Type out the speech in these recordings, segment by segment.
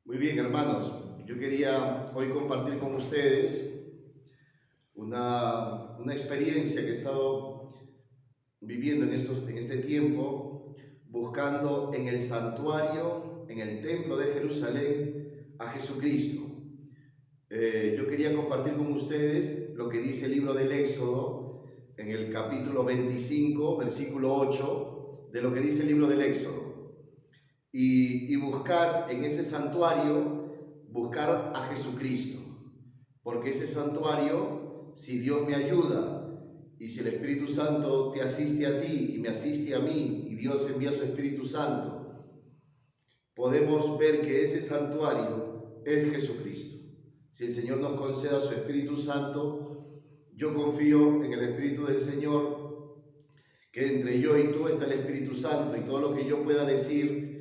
Muy bien, hermanos. Yo quería hoy compartir con ustedes una experiencia que he estado viviendo en este tiempo, buscando en el santuario, en el templo de Jerusalén, a Jesucristo. Yo quería compartir con ustedes lo que dice el libro del Éxodo, en el capítulo 25, versículo 8, de lo que dice el libro del Éxodo. Y buscar en ese santuario, buscar a Jesucristo. Porque ese santuario, si Dios me ayuda y si el Espíritu Santo te asiste a ti y me asiste a mí y Dios envía su Espíritu Santo, podemos ver que ese santuario es Jesucristo. Si el Señor nos conceda su Espíritu Santo, yo confío en el Espíritu del Señor, que entre yo y tú está el Espíritu Santo, y todo lo que yo pueda decir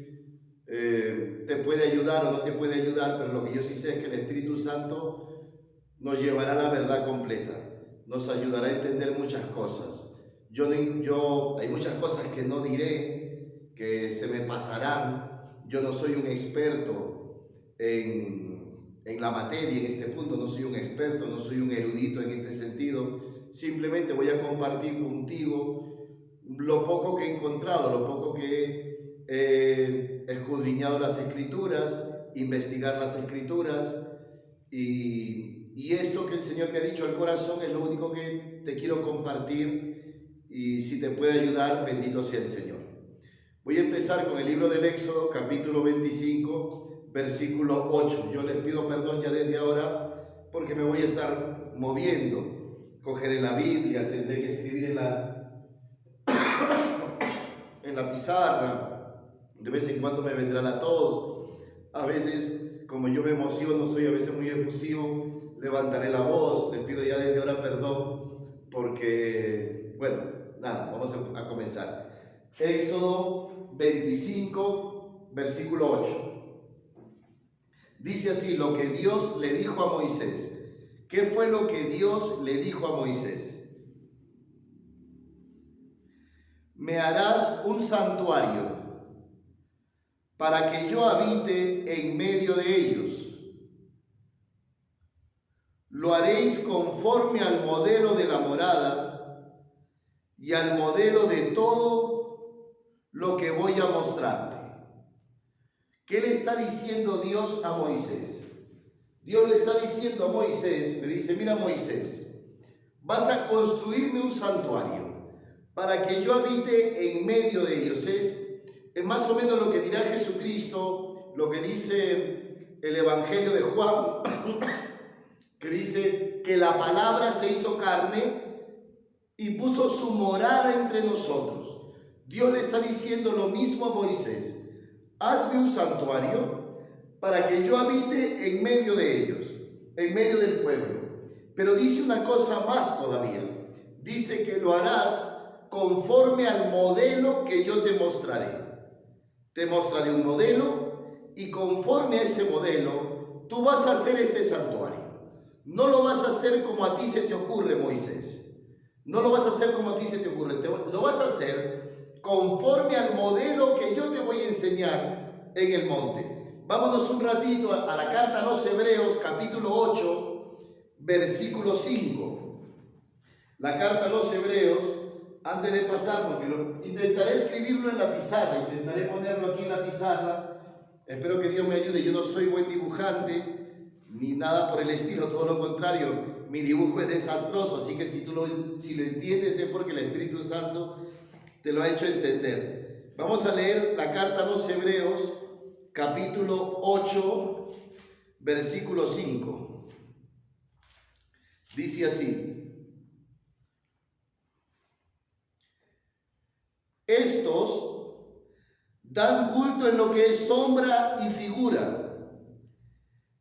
te puede ayudar o no te puede ayudar, pero lo que yo sí sé es que el Espíritu Santo nos llevará a la verdad completa, nos ayudará a entender muchas cosas. Hay muchas cosas que no diré, que se me pasarán. Yo no soy un experto en la materia, en este punto, no soy un experto, no soy un erudito en este sentido. Simplemente voy a compartir contigo lo poco que he encontrado, lo poco que he escudriñado las Escrituras, investigar las Escrituras, y esto que el Señor me ha dicho al corazón es lo único que te quiero compartir, y si te puede ayudar, bendito sea el Señor. Voy a empezar con el libro del Éxodo, capítulo 25, versículo 8. Yo les pido perdón ya desde ahora porque me voy a estar moviendo. Cogeré la Biblia, tendré que escribir en la pizarra, de vez en cuando me vendrá la tos, a veces como yo me emociono, soy a veces muy efusivo, levantaré la voz. Les pido ya desde ahora perdón porque, bueno, nada, vamos a comenzar. Éxodo 25, versículo 8. Dice así, lo que Dios le dijo a Moisés. ¿Qué fue lo que Dios le dijo a Moisés? Me harás un santuario para que yo habite en medio de ellos. Lo haréis conforme al modelo de la morada y al modelo de todo lo que voy a mostrarte. ¿Qué le está diciendo Dios a Moisés? Dios le está diciendo a Moisés, le dice, mira Moisés, vas a construirme un santuario para que yo habite en medio de ellos. Es más o menos lo que dirá Jesucristo, lo que dice el Evangelio de Juan, que dice que la palabra se hizo carne y puso su morada entre nosotros. Dios le está diciendo lo mismo a Moisés. Hazme un santuario para que yo habite en medio de ellos, en medio del pueblo. Pero dice una cosa más todavía. Dice que lo harás conforme al modelo que yo te mostraré. Te mostraré un modelo y conforme a ese modelo tú vas a hacer este santuario. No lo vas a hacer como a ti se te ocurre, Moisés. No lo vas a hacer como a ti se te ocurre. Lo vas a hacer conforme al modelo que yo te voy a enseñar en el monte. Vámonos un ratito a la carta a los Hebreos, capítulo 8, versículo 5. La carta a los Hebreos, antes de pasar, porque intentaré escribirlo en la pizarra, intentaré ponerlo aquí en la pizarra. Espero que Dios me ayude. Yo no soy buen dibujante ni nada por el estilo, todo lo contrario, mi dibujo es desastroso, así que si lo entiendes es porque el Espíritu Santo te lo ha hecho entender. Vamos a leer la carta a los Hebreos, capítulo 8, versículo 5. Dice así: estos dan culto en lo que es sombra y figura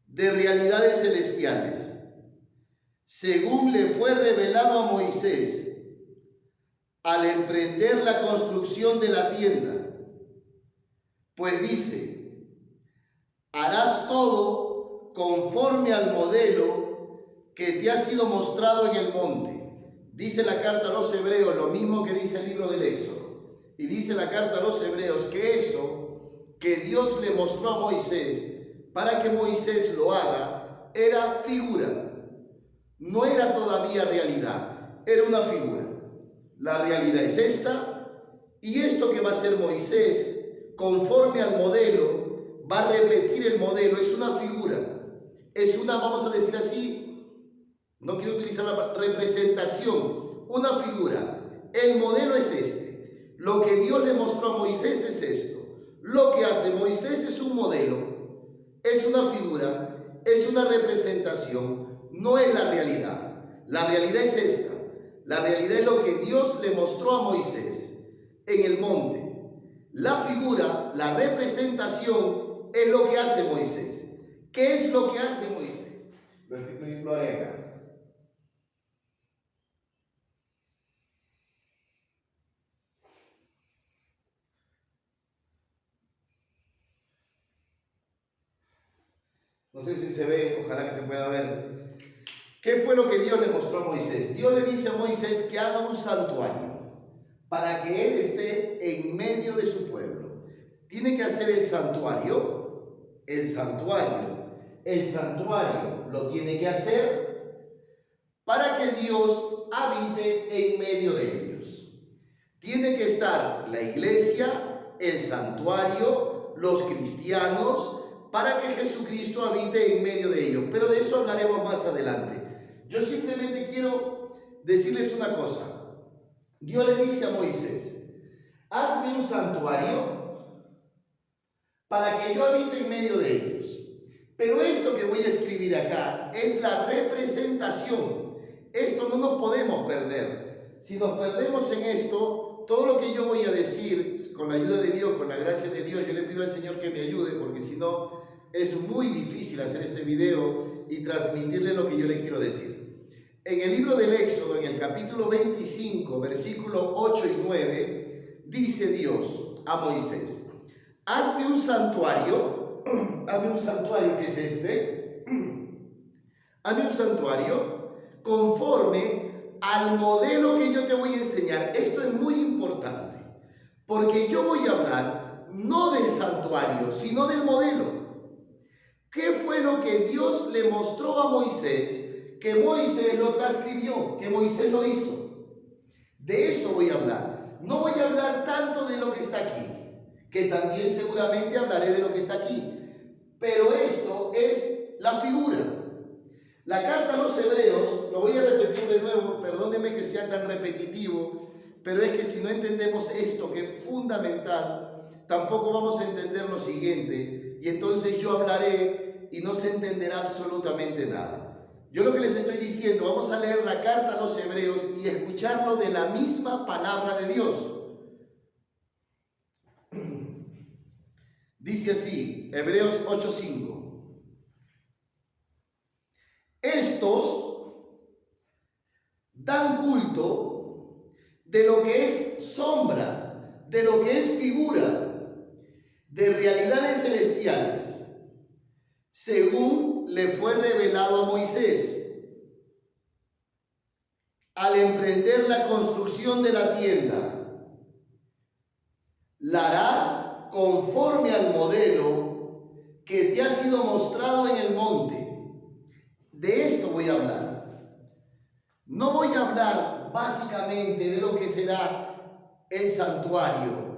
de realidades celestiales, según le fue revelado a Moisés al emprender la construcción de la tienda. Pues dice, harás todo conforme al modelo que te ha sido mostrado en el monte. Dice la carta a los Hebreos lo mismo que dice el libro del Éxodo. Y dice la carta a los Hebreos que eso que Dios le mostró a Moisés para que Moisés lo haga era figura. No era todavía realidad, era una figura. La realidad es esta, y esto que va a hacer Moisés, conforme al modelo, va a repetir el modelo, es una figura. Es una, vamos a decir así, no quiero utilizar la representación, una figura. El modelo es este. Lo que Dios le mostró a Moisés es esto. Lo que hace Moisés es un modelo, es una figura, es una representación, no es la realidad. La realidad es esta. La realidad es lo que Dios le mostró a Moisés en el monte. La figura, la representación, es lo que hace Moisés. ¿Qué es lo que hace Moisés? Lo haré acá. No sé si se ve, ojalá que se pueda ver. ¿Qué fue lo que Dios le mostró a Moisés? Dios le dice a Moisés que haga un santuario para que él esté en medio de su pueblo. Tiene que hacer el santuario, lo tiene que hacer para que Dios habite en medio de ellos. Tiene que estar la iglesia, el santuario, los cristianos, para que Jesucristo habite en medio de ellos. Pero de eso hablaremos más adelante. Yo simplemente quiero decirles una cosa. Dios le dice a Moisés, hazme un santuario para que yo habite en medio de ellos. Pero esto que voy a escribir acá es la representación. Esto no nos podemos perder. Si nos perdemos en esto, todo lo que yo voy a decir, con la ayuda de Dios, con la gracia de Dios, yo le pido al Señor que me ayude, porque si no, es muy difícil hacer este video y transmitirle lo que yo le quiero decir. En el libro del Éxodo, en el capítulo 25, versículos 8 y 9, dice Dios a Moisés, hazme un santuario, que es este, hazme un santuario conforme al modelo que yo te voy a enseñar. Esto es muy importante, porque yo voy a hablar no del santuario, sino del modelo. ¿Qué fue lo que Dios le mostró a Moisés? Que Moisés lo transcribió, que Moisés lo hizo. De eso voy a hablar. No voy a hablar tanto de lo que está aquí, que también seguramente hablaré de lo que está aquí. Pero esto es la figura. La carta a los Hebreos, lo voy a repetir de nuevo, perdónenme que sea tan repetitivo, pero es que si no entendemos esto, que es fundamental, tampoco vamos a entender lo siguiente, y entonces yo hablaré y no se entenderá absolutamente nada. Yo lo que les estoy diciendo, vamos a leer la carta a los Hebreos y escucharlo de la misma palabra de Dios. Dice así, Hebreos 8:5. Estos dan culto de lo que es sombra, de lo que es figura, de realidades celestiales, según le fue revelado a Moisés, al emprender la construcción de la tienda. La harás conforme al modelo que te ha sido mostrado en el monte. De esto voy a hablar. No voy a hablar básicamente de lo que será el santuario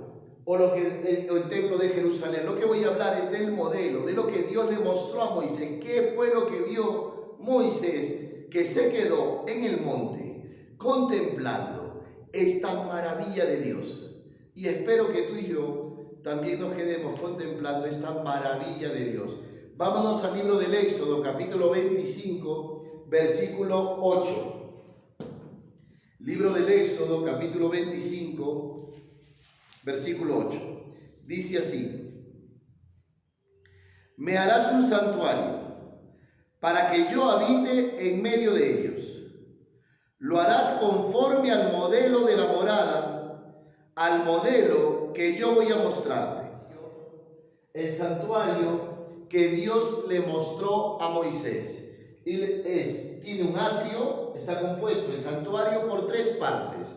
o el templo de Jerusalén. Lo que voy a hablar es del modelo, de lo que Dios le mostró a Moisés. ¿Qué fue lo que vio Moisés que se quedó en el monte contemplando esta maravilla de Dios? Y espero que tú y yo también nos quedemos contemplando esta maravilla de Dios. Vámonos al libro del Éxodo, capítulo 25, versículo 8. Libro del Éxodo, capítulo 25, versículo 8. Dice así: me harás un santuario para que yo habite en medio de ellos. Lo harás conforme al modelo de la morada, al modelo que yo voy a mostrarte. El santuario que Dios le mostró a Moisés. Tiene un atrio, está compuesto el santuario por tres partes.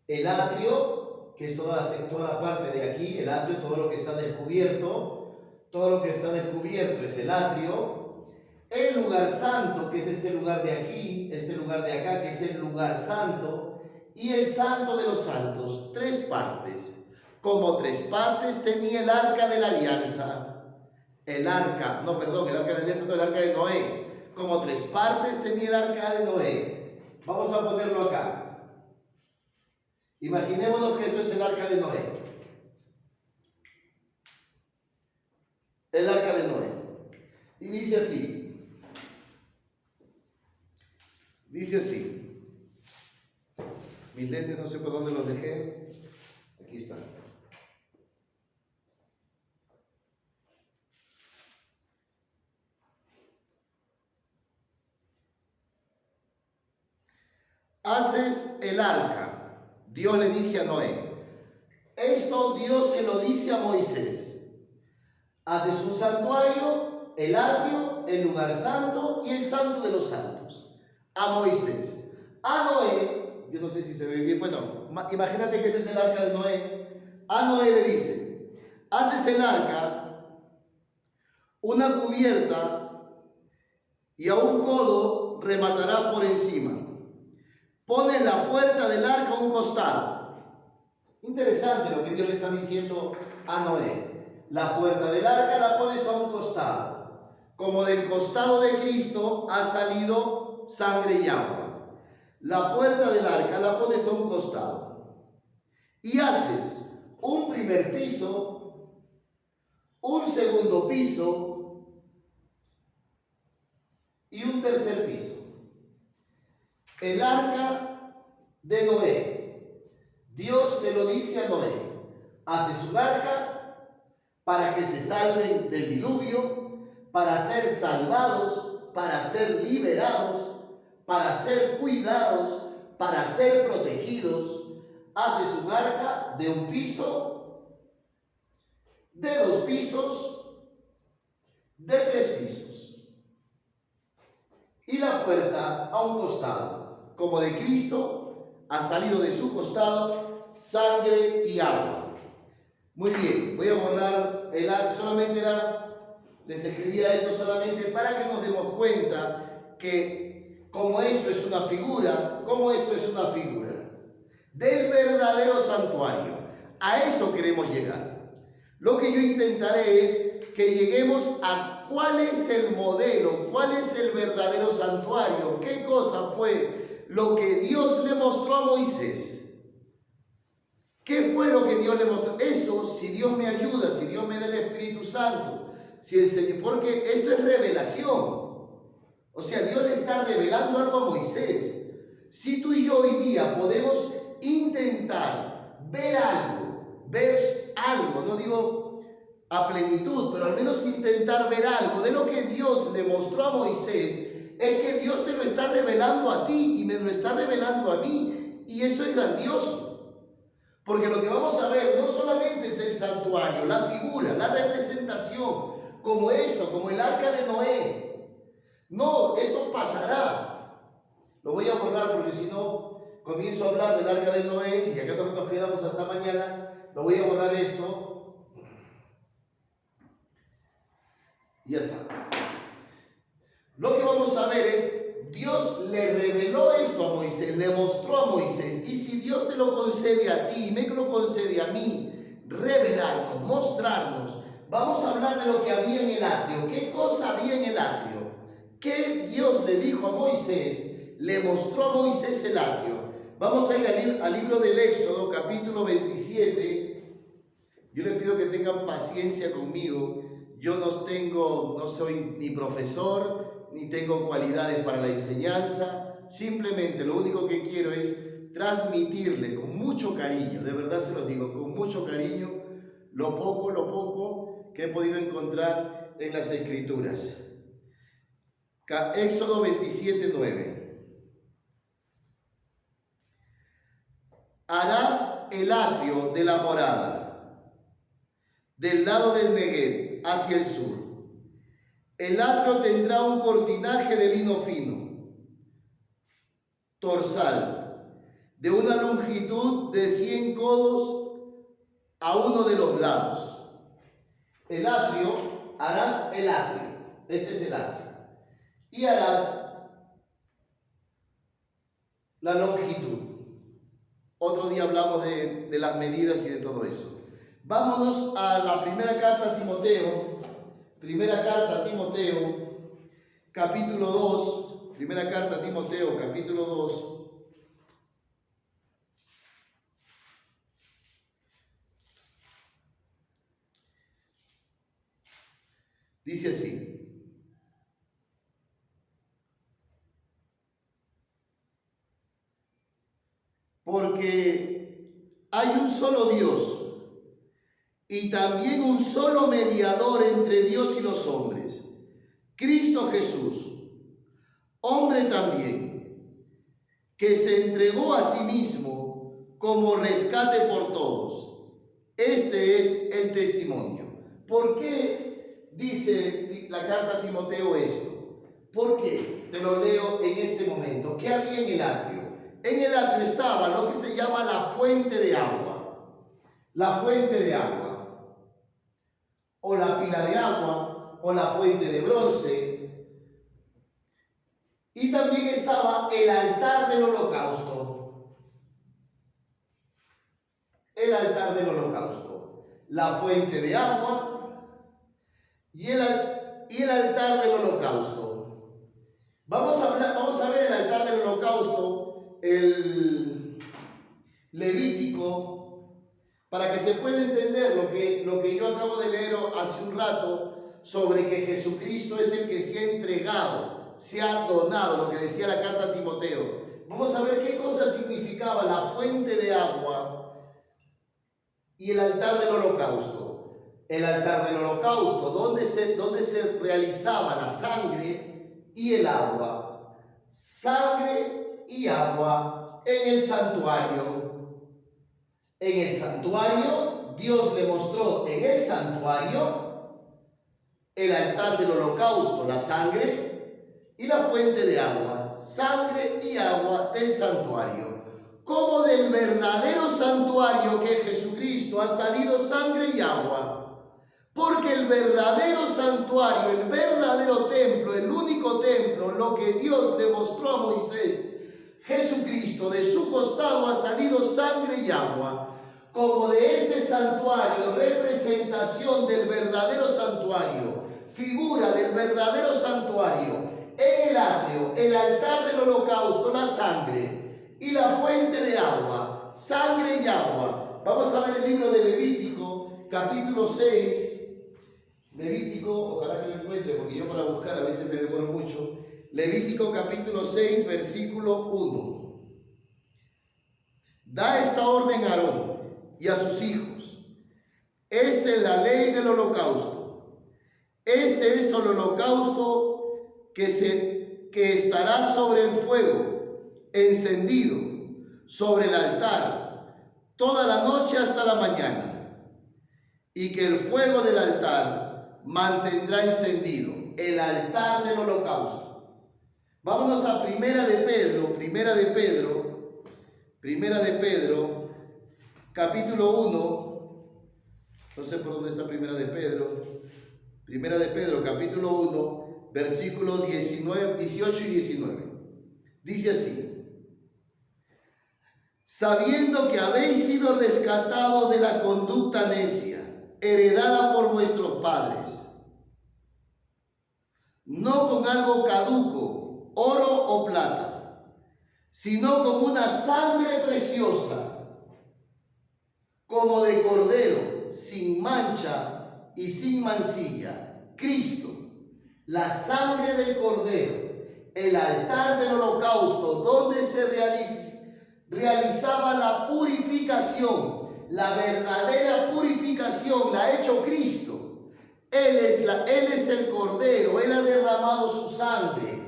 El atrio, que es toda la parte de aquí, el atrio, todo lo que está descubierto, todo lo que está descubierto es el atrio, el lugar santo, que es este lugar de aquí, este lugar de acá, que es el lugar santo, y el santo de los santos, 3 partes. Como 3 partes tenía el arca de la alianza, el arca de la alianza, no, el arca de Noé. Como 3 partes tenía el arca de Noé. Vamos a ponerlo acá. Imaginémonos que esto es el arca de Noé. El arca de Noé. Y dice así. Dice así. Mis lentes no sé por dónde los dejé. Aquí están. Haces el arca. Dios le dice a Noé. Esto Dios se lo dice a Moisés. Haces un santuario, el atrio, el lugar santo y el santo de los santos. A Moisés. A Noé, yo no sé si se ve bien, bueno, imagínate que ese es el arca de Noé. A Noé le dice, haces el arca, una cubierta y a un codo rematarás por encima. Pones la puerta del arca a un costado. Interesante lo que Dios le está diciendo a Noé. La puerta del arca la pones a un costado. Como del costado de Cristo ha salido sangre y agua. La puerta del arca la pones a un costado. Y haces un primer piso, un segundo piso y un tercer piso. El arca de Noé. Dios se lo dice a Noé. Haces un arca para que se salven del diluvio, para ser salvados, para ser liberados, para ser cuidados, para ser protegidos. Haces un arca de un piso, de 2 pisos, de 3 pisos. Y la puerta a un costado, como de Cristo ha salido de su costado sangre y agua. Muy bien, voy a borrar el arca, solamente les escribía esto solamente para que nos demos cuenta que como esto es una figura, del verdadero santuario. A eso queremos llegar. Lo que yo intentaré es que lleguemos a cuál es el modelo, cuál es el verdadero santuario, qué cosa fue lo que Dios le mostró a Moisés. ¿Qué fue lo que Dios le mostró? Eso, si Dios me ayuda, si Dios me da el Espíritu Santo, si el Señor, porque esto es revelación. O sea, Dios le está revelando algo a Moisés. Si tú y yo hoy día podemos intentar ver algo, no digo a plenitud, pero al menos intentar ver algo de lo que Dios le mostró a Moisés, es que Dios te lo está revelando a ti y me lo está revelando a mí. Y eso es grandioso. Porque lo que vamos a ver no solamente es el santuario, la figura, la representación, como esto, como el arca de Noé. No, esto pasará. Lo voy a borrar porque si no comienzo a hablar del arca de Noé y acá nos quedamos hasta mañana. Lo voy a borrar esto. Y ya está. Lo que vamos a ver es, Dios le reveló esto a Moisés, le mostró a Moisés. Y si Dios te lo concede a ti, me lo concede a mí, revelarnos, mostrarnos. Vamos a hablar de lo que había en el atrio. ¿Qué cosa había en el atrio? ¿Qué Dios le dijo a Moisés? Le mostró a Moisés el atrio. Vamos a ir al libro del Éxodo, capítulo 27. Yo les pido que tengan paciencia conmigo. Yo no soy ni profesor, ni tengo cualidades para la enseñanza. Simplemente lo único que quiero es transmitirle con mucho cariño, de verdad se los digo, con mucho cariño, lo poco que he podido encontrar en las Escrituras. Éxodo 27:9. Harás el atrio de la morada del lado del Neguev hacia el sur. El atrio tendrá un cortinaje de lino fino, torsal, de una longitud de 100 codos a uno de los lados. El atrio harás el atrio. Este es el atrio. Y harás la longitud. Otro día hablamos de las medidas y de todo eso. Vámonos a la primera carta a Timoteo. Primera carta a Timoteo, capítulo 2. Primera carta a Timoteo, capítulo 2. Dice así. Porque hay un solo Dios y también un solo mediador entre Dios y los hombres, Cristo Jesús, hombre también, que se entregó a sí mismo como rescate por todos. Este es el testimonio. ¿Por qué dice la carta a Timoteo esto? ¿Por qué? Te lo leo en este momento. ¿Qué había en el atrio? En el atrio estaba lo que se llama la fuente de agua. La fuente de agua. O la pila de agua, o la fuente de bronce. Y también estaba el altar del holocausto. El altar del holocausto. La fuente de agua y el altar del holocausto. Vamos a ver el altar del holocausto, el Levítico, para que se pueda entender lo que yo acabo de leer hace un rato sobre que Jesucristo es el que se ha entregado, se ha donado, lo que decía la carta a Timoteo. Vamos a ver qué cosa significaba la fuente de agua y el altar del holocausto. El altar del holocausto, donde se realizaba la sangre y el agua. Sangre y agua en el santuario. En el santuario, Dios le mostró en el santuario el altar del holocausto, la sangre y la fuente de agua. Sangre y agua del santuario. Como del verdadero santuario que es Jesucristo ha salido sangre y agua. Porque el verdadero santuario, el verdadero templo, el único templo, lo que Dios le mostró a Moisés, Jesucristo, de su costado ha salido sangre y agua. Como de este santuario, representación del verdadero santuario, figura del verdadero santuario, en el atrio, el altar del holocausto, la sangre y la fuente de agua, sangre y agua. Vamos a ver el libro de Levítico, capítulo 6. Levítico, ojalá que lo encuentre, porque yo para buscar a veces me demoro mucho. Levítico capítulo 6, versículo 1. Da esta orden a Aarón y a sus hijos. Esta es la ley del holocausto. Este es el holocausto que estará sobre el fuego, encendido, sobre el altar, toda la noche hasta la mañana. Y que el fuego del altar mantendrá encendido el altar del holocausto. Vámonos a Primera de Pedro, capítulo 1. No sé por dónde está Primera de Pedro, capítulo 1, versículos 18 y 19. Dice así: sabiendo que habéis sido rescatados de la conducta necia, heredada por vuestros padres, no con algo caduco, oro o plata, sino con una sangre preciosa, como de cordero, sin mancha y sin mancilla, Cristo, la sangre del cordero, el altar del holocausto, donde se realizaba la purificación, la verdadera purificación, la ha hecho Cristo. Él es el cordero, Él ha derramado su sangre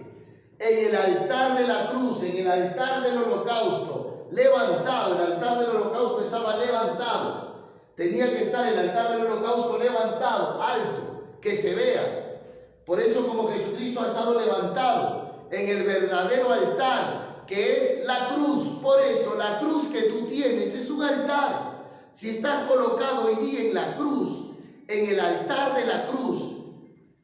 en el altar de la cruz, en el altar del holocausto, levantado. El altar del holocausto estaba levantado. Tenía que estar el altar del holocausto levantado, alto, que se vea. Por eso, como Jesucristo ha estado levantado en el verdadero altar, que es la cruz, por eso la cruz que tú tienes es un altar. Si estás colocado hoy día en la cruz, en el altar de la cruz,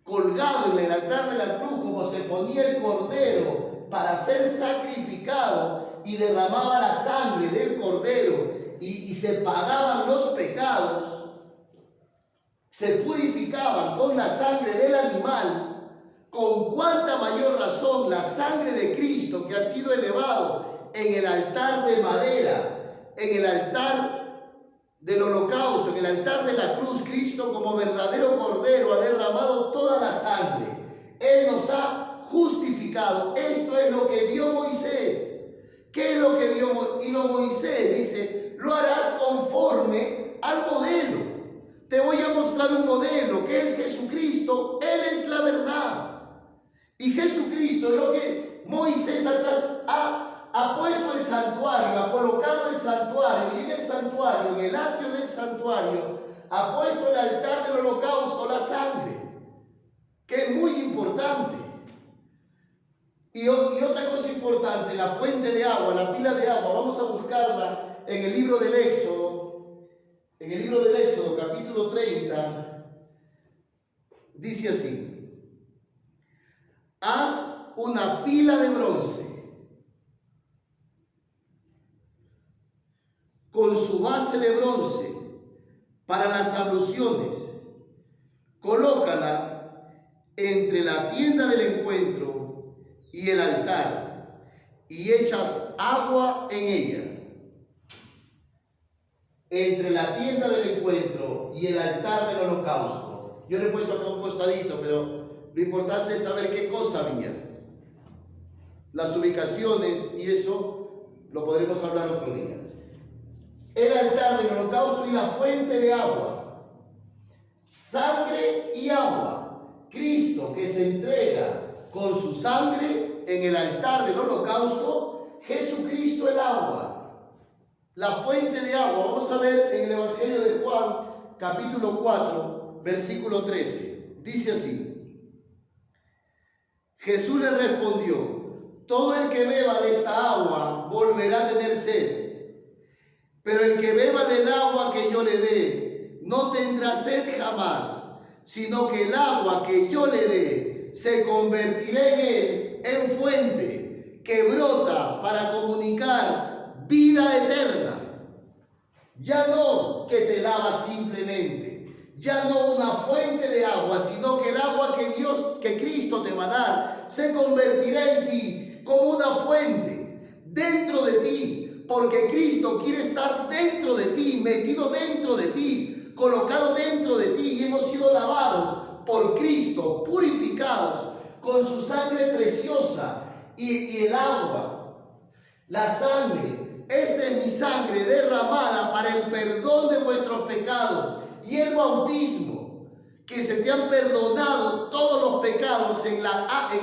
colgado en el altar de la cruz, como se ponía el cordero para ser sacrificado y derramaba la sangre del cordero y se pagaban los pecados, se purificaban con la sangre del animal, con cuánta mayor razón la sangre de Cristo, que ha sido elevado en el altar de madera, en el altar del holocausto, en el altar de la cruz. Cristo, como verdadero cordero, ha derramado toda la sangre. Él nos ha justificado. Esto es lo que vio Moisés. ¿Qué es lo que vio Moisés? Y lo Moisés dice: lo harás conforme al modelo. Te voy a mostrar un modelo, que es Jesucristo. Él es la verdad. Y Jesucristo es lo que Moisés atrás ha puesto el santuario, ha colocado el santuario, y en el santuario, en el atrio del santuario, ha puesto el altar del holocausto, la sangre, que es muy importante. Y otra cosa importante, la fuente de agua, la pila de agua, vamos a buscarla en el libro del Éxodo. En el libro del Éxodo, capítulo 30, dice así: haz una pila de bronce con su base de bronce para las abluciones. Colócala entre la tienda del encuentro y el altar, y echas agua en ella. Entre la tienda del encuentro y el altar del holocausto. Yo le he puesto acá un costadito, pero lo importante es saber qué cosa había. Las ubicaciones, y eso lo podremos hablar otro día. El altar del holocausto y la fuente de agua. Sangre y agua. Cristo, que se entrega con su sangre en el altar del holocausto. Jesucristo, el agua. La fuente de agua. Vamos a ver en el Evangelio de Juan, capítulo 4, versículo 13. Dice así: Jesús le respondió: todo el que beba de esta agua volverá a tener sed, pero el que beba del agua que yo le dé no tendrá sed jamás, sino que el agua que yo le dé se convertirá en él en fuente que brota para comunicar vida eterna. Ya no que te lavas simplemente, ya no una fuente de agua, sino que el agua que Cristo te va a dar se convertirá en ti como una fuente dentro de ti, porque Cristo quiere estar dentro de ti, metido dentro de ti, colocado dentro de ti, y hemos sido lavados por Cristo, purificados con su sangre preciosa y el agua, la sangre. Esta es mi sangre derramada para el perdón de vuestros pecados. Y el bautismo, que se te han perdonado todos los pecados en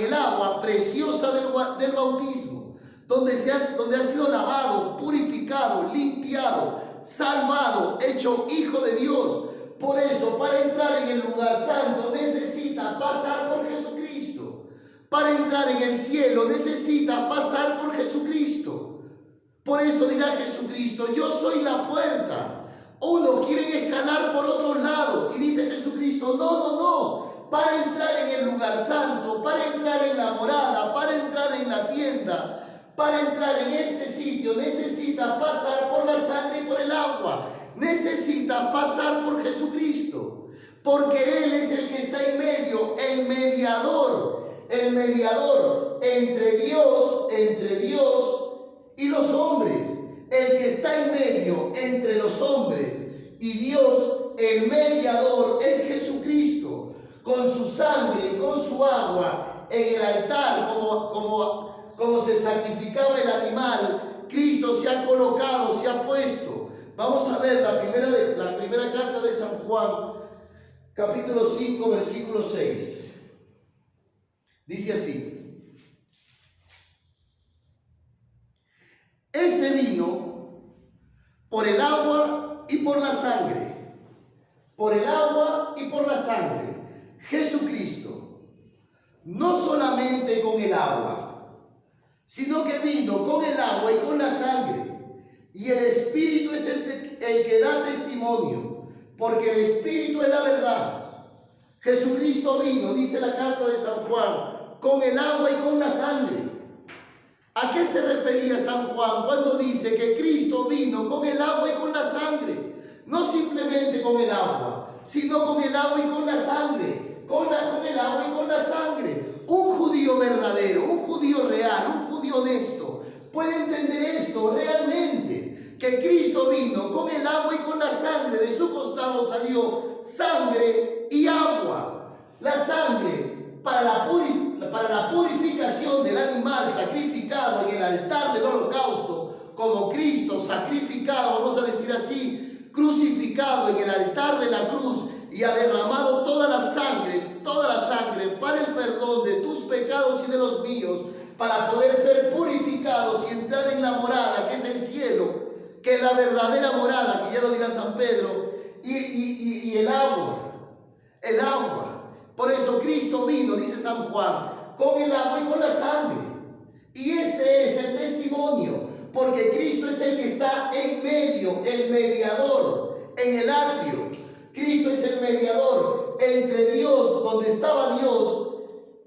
el agua preciosa del bautismo, donde has sido lavado, purificado, limpiado, salvado, hecho hijo de Dios. Por eso, para entrar en el lugar santo necesitas pasar por Jesucristo. Para entrar en el cielo necesitas pasar por Jesucristo. Por eso dirá Jesucristo: yo soy la puerta. Unos quieren escalar por otro lado, y dice Jesucristo: no. Para entrar en el lugar santo, para entrar en la morada, para entrar en la tienda, para entrar en este sitio, necesitas pasar por la sangre y por el agua. Necesitas pasar por Jesucristo, porque Él es el que está en medio, el mediador entre Dios y los hombres, el que está en medio entre los hombres y Dios, el mediador es Jesucristo. Con su sangre, con su agua, en el altar, como se sacrificaba el animal, Cristo se ha colocado, se ha puesto. Vamos a ver la primera carta de San Juan, capítulo 5, versículo 6. Dice así: este vino por el agua y por la sangre. Por el agua y por la sangre. Jesucristo, no solamente con el agua, sino que vino con el agua y con la sangre. Y el Espíritu es el que da testimonio, porque el Espíritu es la verdad. Jesucristo vino, dice la carta de San Juan, con el agua y con la sangre. ¿A qué se refería San Juan cuando dice que Cristo vino con el agua y con la sangre? No simplemente con el agua, sino con el agua y con la sangre. Con el agua y con la sangre. Un judío verdadero, un judío real, un judío honesto puede entender esto realmente, que Cristo vino con el agua y con la sangre. De su costado salió sangre y agua. La sangre para la purificación del animal sacrificado en el altar del holocausto, como Cristo sacrificado, vamos a decir así, crucificado en el altar de la cruz, y ha derramado toda la sangre para el perdón de tus pecados y de los míos, para poder ser purificados y entrar en la morada que es el cielo, que es la verdadera morada, que ya lo dirá San Pedro, y el agua. Por eso Cristo vino, dice San Juan, con el agua y con la sangre. Y este es el testimonio, porque Cristo es el que está en medio, el mediador, en el atrio. Cristo es el mediador entre Dios, donde estaba Dios,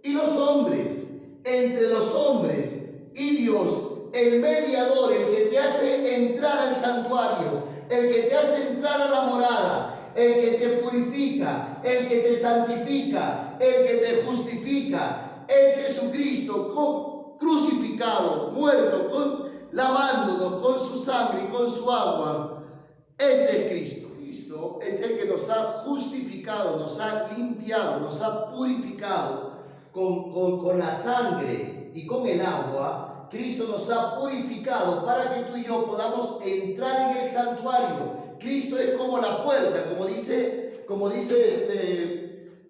y los hombres, entre los hombres y Dios, el mediador, el que te hace entrar al santuario, el que te hace entrar a la morada, el que te purifica, el que te santifica, el que te justifica, es Jesucristo crucificado, muerto, lavándonos con su sangre y con su agua. Este es Cristo. Cristo es el que nos ha justificado, nos ha limpiado, nos ha purificado con la sangre y con el agua. Cristo nos ha purificado para que tú y yo podamos entrar en el santuario. Cristo es como la puerta, como dice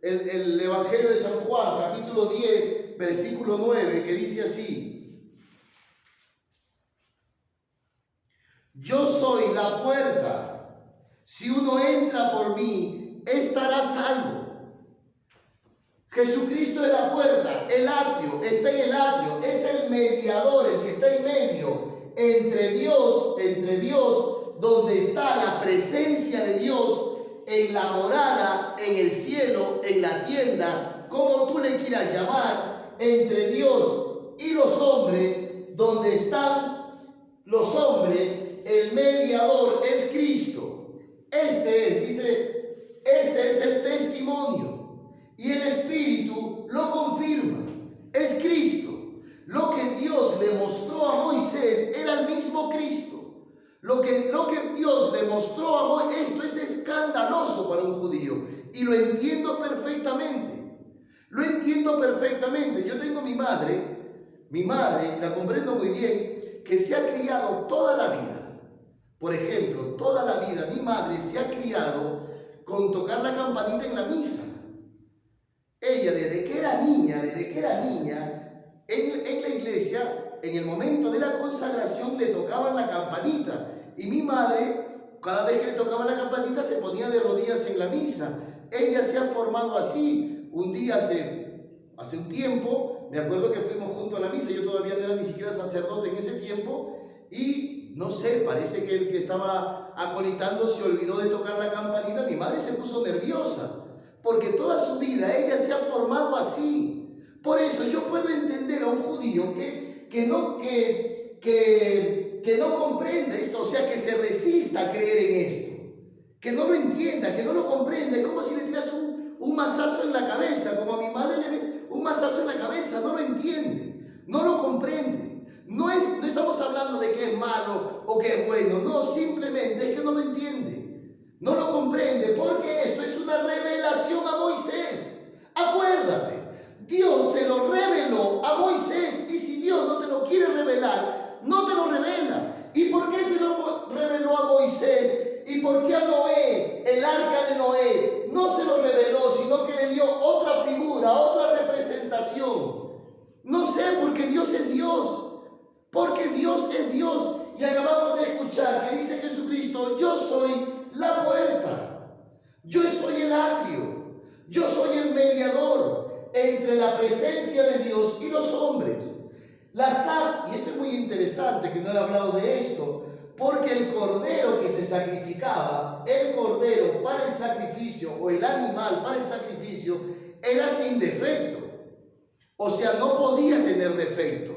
el Evangelio de San Juan, capítulo 10, versículo 9, que dice así: yo soy la puerta. Si uno entra por mí, estará salvo. Jesucristo es la puerta, el atrio, está en el atrio, es el mediador, el que está en medio, entre Dios, donde está la presencia de Dios, en la morada, en el cielo, en la tienda, como tú le quieras llamar, entre Dios y los hombres, donde están los hombres, el mediador es Cristo. Este es el testimonio, y el Espíritu lo confirma. Es Cristo. Lo que Dios le mostró a Moisés era el mismo Cristo. Lo que Dios le mostró a Moisés, esto es escandaloso para un judío, y lo entiendo perfectamente. Yo tengo mi madre, la comprendo muy bien, que se ha criado toda la vida. Por ejemplo, toda la vida mi madre se ha criado con tocar la campanita en la misa. Ella desde que era niña, en la iglesia, en el momento de la consagración le tocaban la campanita. Y mi madre, cada vez que le tocaba la campanita, se ponía de rodillas en la misa. Ella se ha formado así. Un día, hace un tiempo, me acuerdo que fuimos juntos a la misa. Yo todavía no era ni siquiera sacerdote en ese tiempo. Y no sé, parece que el que estaba acolitando se olvidó de tocar la campanita. Mi madre se puso nerviosa, porque toda su vida ella se ha formado así. Por eso yo puedo entender a un judío que no comprenda esto, o sea, que se resista a creer en esto, que no lo entienda, que no lo comprenda. Es como si le tiras un mazazo en la cabeza, como a mi madre le ve un mazazo en la cabeza. No lo entiende, no lo comprende. No estamos hablando de que es malo o que es bueno, no, simplemente es que no lo entiende, no lo comprende, porque esto es una revelación a Moisés. Acuérdate, Dios se lo reveló a Moisés, y si Dios no te lo quiere revelar, no te lo revela. ¿Y por qué se lo reveló a Moisés? ¿Y por qué a Noé, el arca de Noé, no se lo reveló, sino que le dio otra figura, otra representación? No sé, porque Dios es Dios. Porque Dios es Dios. Y acabamos de escuchar que dice Jesucristo: yo soy la puerta, yo soy el atrio, yo soy el mediador entre la presencia de Dios y los hombres. Y esto es muy interesante, que no he hablado de esto. porque el cordero que se sacrificaba, el cordero para el sacrificio o el animal para el sacrificio era sin defecto. O sea, no podía tener defecto.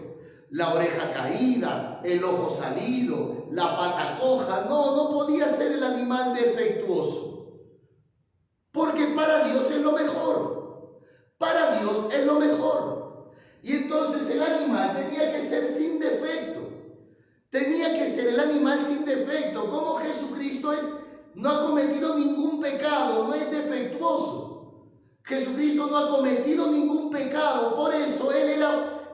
La oreja caída, el ojo salido, la pata coja, no podía ser el animal defectuoso. Porque para Dios es lo mejor. Para Dios es lo mejor. Y entonces el animal tenía que ser sin defecto. Tenía que ser el animal sin defecto. Como Jesucristo no ha cometido ningún pecado, no es defectuoso. Jesucristo no ha cometido ningún pecado, por eso Él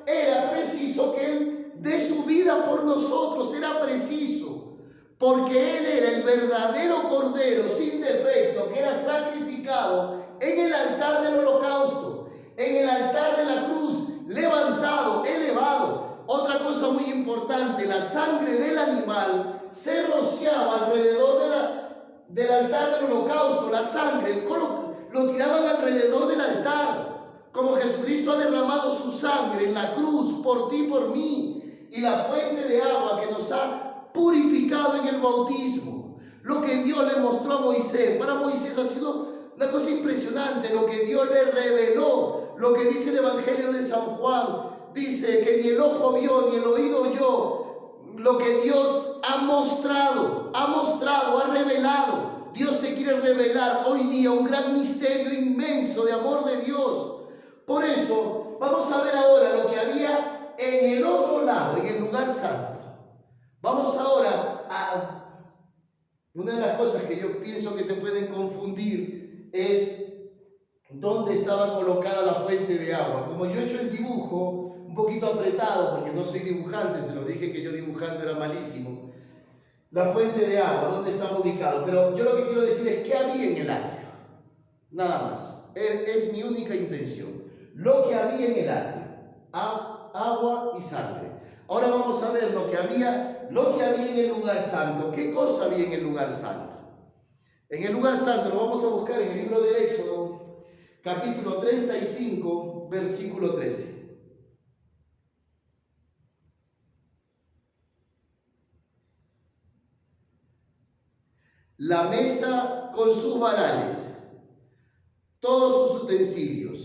era preciso que Él dé su vida por nosotros, era preciso, porque Él era el verdadero cordero sin defecto que era sacrificado en el altar del holocausto, en el altar de la cruz, levantado, elevado. Otra cosa muy importante, la sangre del animal se rociaba alrededor del altar del holocausto, la sangre, lo tiraban alrededor del altar, como Jesucristo ha derramado su sangre en la cruz por ti y por mí, y la fuente de agua que nos ha purificado en el bautismo. Lo que Dios le mostró a Moisés, para Moisés ha sido una cosa impresionante, lo que Dios le reveló, lo que dice el Evangelio de San Juan, dice que ni el ojo vio ni el oído oyó, lo que Dios ha mostrado, ha revelado. Dios te quiere revelar hoy día un gran misterio inmenso de amor de Dios. Por eso, vamos a ver ahora lo que había en el otro lado, en el lugar santo. Vamos ahora a... Una de las cosas que yo pienso que se pueden confundir es dónde estaba colocada la fuente de agua. Como yo he hecho el dibujo un poquito apretado, porque no soy dibujante, se los dije que yo dibujando era malísimo. La fuente de agua, ¿dónde estaba ubicado? Pero yo lo que quiero decir es qué había en el atrio. Nada más. Es mi única intención. Lo que había en el atrio. Agua y sangre. Ahora vamos a ver lo que había en el lugar santo. ¿Qué cosa había en el lugar santo? En el lugar santo lo vamos a buscar en el libro del Éxodo, capítulo 35, versículo 13. La mesa con sus varales, todos sus utensilios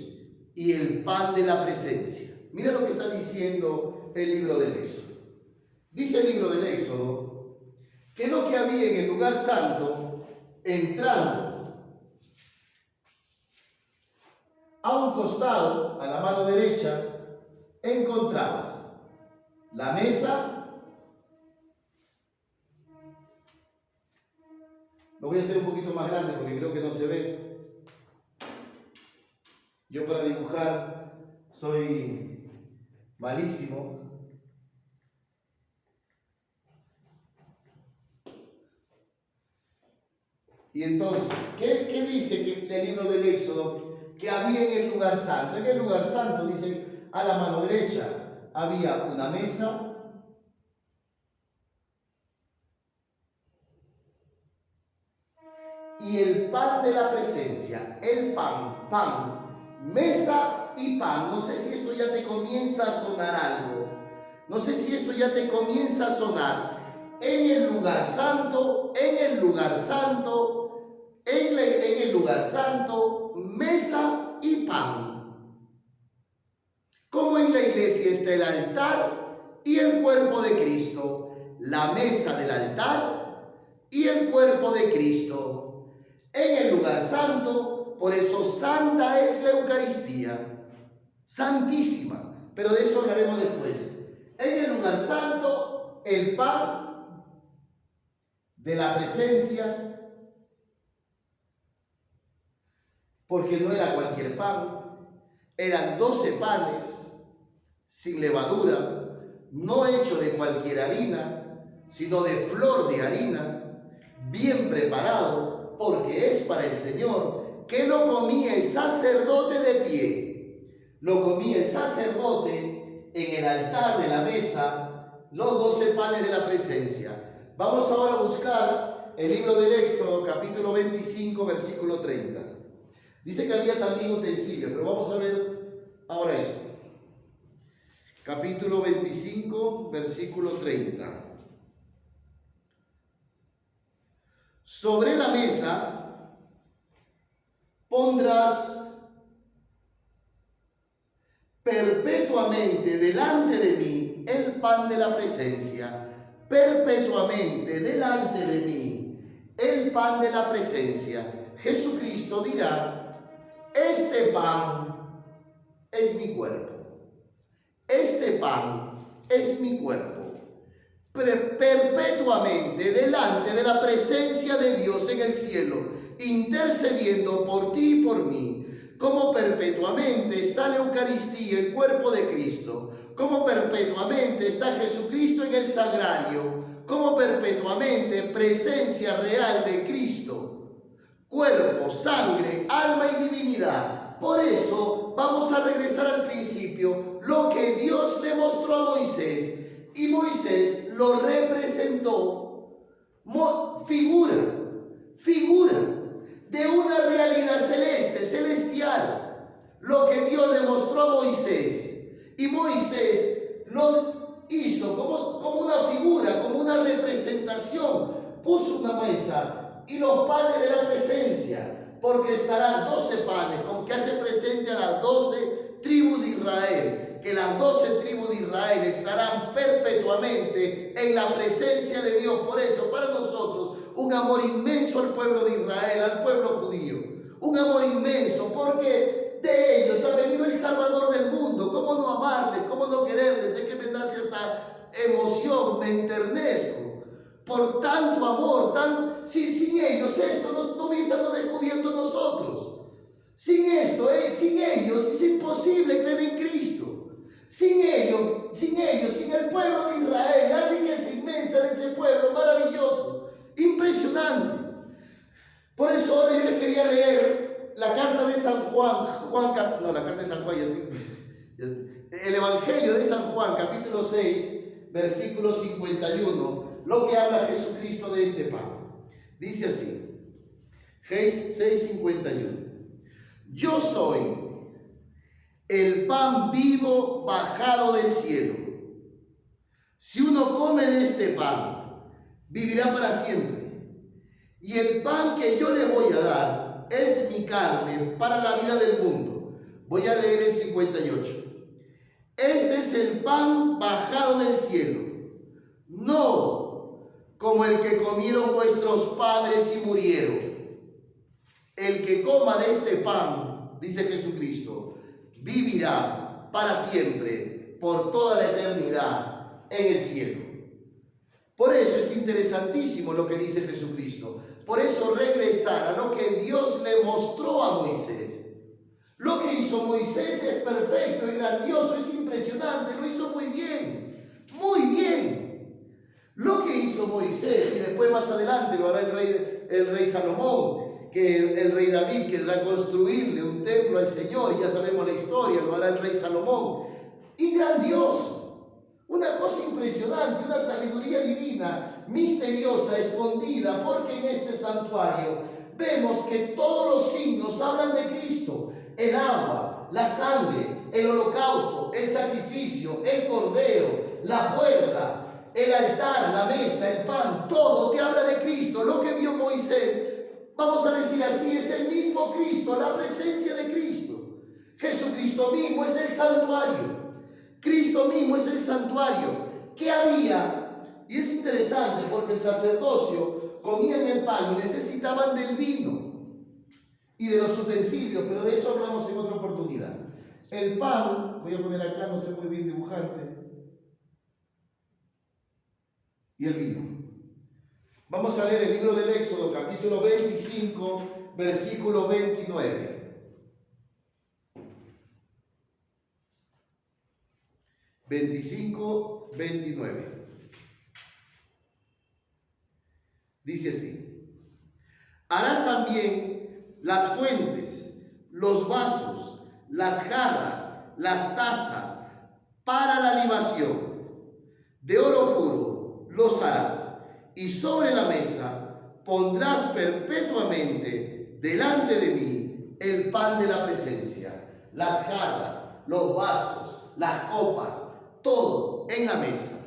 y el pan de la presencia. Mira lo que está diciendo el libro del Éxodo. Dice el libro del Éxodo que lo que había en el lugar santo, entrando a un costado, a la mano derecha, encontrabas la mesa. Lo voy a hacer un poquito más grande porque creo que no se ve. Yo para dibujar soy malísimo. Y entonces, ¿qué dice que el libro del Éxodo que había en el lugar santo? En el lugar santo dice, a la mano derecha había una mesa, y el pan de la presencia, el pan, mesa y pan. No sé si esto ya te comienza a sonar algo. No sé si esto ya te comienza a sonar. En el lugar santo, mesa y pan. Como en la iglesia está el altar y el cuerpo de Cristo, la mesa del altar y el cuerpo de Cristo. En el lugar santo, por eso santa es la Eucaristía, santísima, pero de eso hablaremos después. En el lugar santo, el pan de la presencia, porque no era cualquier pan, eran 12 panes sin levadura, no hecho de cualquier harina, sino de flor de harina, bien preparado, porque es para el Señor, que lo comía el sacerdote de pie. Lo comía el sacerdote en el altar de la mesa, los 12 panes de la presencia. Vamos ahora a buscar el libro del Éxodo, capítulo 25, versículo 30. Dice que había también utensilios, pero vamos a ver ahora eso. Capítulo 25, versículo 30. Sobre la mesa pondrás perpetuamente delante de mí el pan de la presencia. Perpetuamente delante de mí el pan de la presencia. Jesucristo dirá: este pan es mi cuerpo. Este pan es mi cuerpo. Perpetuamente delante de la presencia de Dios en el cielo, intercediendo por ti y por mí. Como perpetuamente está la Eucaristía, el cuerpo de Cristo. Como perpetuamente está Jesucristo en el sagrario. Como perpetuamente presencia real de Cristo. Cuerpo, sangre, alma y divinidad. Por eso vamos a regresar al principio. Lo que Dios le mostró a Moisés. Y Moisés lo representó. Figura de una realidad celeste, celestial. Lo que Dios le mostró a Moisés. Y Moisés lo hizo como una figura, como una representación. Puso una mesa y los panes de la presencia, porque estarán 12 panes, con que hace presente a las 12 tribus de Israel. Que las 12 tribus de Israel estarán perpetuamente en la presencia de Dios. Por eso, para nosotros, un amor inmenso al pueblo de Israel, al pueblo judío. Un amor inmenso, porque de ellos ha venido el Salvador del mundo. ¿Cómo no amarles? ¿Cómo no quererles? Es que me nace esta emoción, me enternezco. Por tanto amor, sin ellos esto no hubiésemos descubierto nosotros. Sin esto, sin ellos es imposible creer en Cristo. Sin ellos, sin el pueblo de Israel, la riqueza inmensa de ese pueblo, maravilloso, impresionante. Por eso ahora yo les quería leer la carta de San Juan, el Evangelio de San Juan, capítulo 6, versículo 51, lo que habla Jesucristo de este pan. Dice así, 6:51. Yo soy el pan vivo bajado del cielo. Si uno come de este pan, vivirá para siempre. Y el pan que yo le voy a dar es mi carne para la vida del mundo. Voy a leer el 58. Este es el pan bajado del cielo, no como el que comieron vuestros padres y murieron. El que coma de este pan, dice Jesucristo, vivirá para siempre, por toda la eternidad, en el cielo. Por eso es interesantísimo lo que dice Jesucristo. Por eso regresar a lo que Dios le mostró a Moisés. Lo que hizo Moisés es perfecto, es grandioso, es impresionante, lo hizo muy bien, muy bien. Lo que hizo Moisés, y después más adelante lo hará el rey Salomón, que el rey David querrá construirle un templo al Señor, y ya sabemos la historia, lo hará el rey Salomón. Y grandioso, una cosa impresionante, una sabiduría divina, misteriosa, escondida, porque en este santuario vemos que todos los signos hablan de Cristo. El agua, la sangre, el holocausto, el sacrificio, el cordero, la puerta, el altar, la mesa, el pan, todo te habla de Cristo. Lo que vio Moisés, vamos a decir así, es el mismo Cristo, la presencia de Cristo. Jesucristo mismo es el santuario. Cristo mismo es el santuario. ¿Qué había? Y es interesante porque el sacerdocio comían el pan y necesitaban del vino y de los utensilios, pero de eso hablamos en otra oportunidad. El pan, voy a poner acá, no sé muy bien dibujante, y el vino. Vamos a leer el libro del Éxodo, capítulo 25, versículo 29. Dice así: harás también las fuentes, los vasos, las jarras, las tazas para la libación. De oro puro los harás, y sobre la mesa pondrás perpetuamente delante de mí el pan de la presencia, las jarras, los vasos, las copas, todo en la mesa.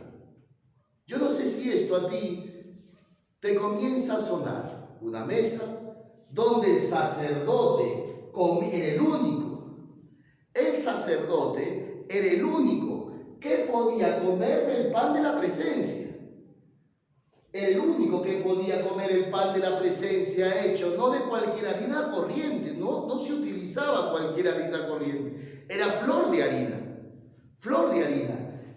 Yo no sé si esto a ti te comienza a sonar. una mesa donde el sacerdote era el único. El sacerdote era el único que podía comer del pan de la presencia. Era el único que podía comer el pan de la presencia hecho no de cualquier harina corriente, no se utilizaba cualquier harina corriente, era flor de harina,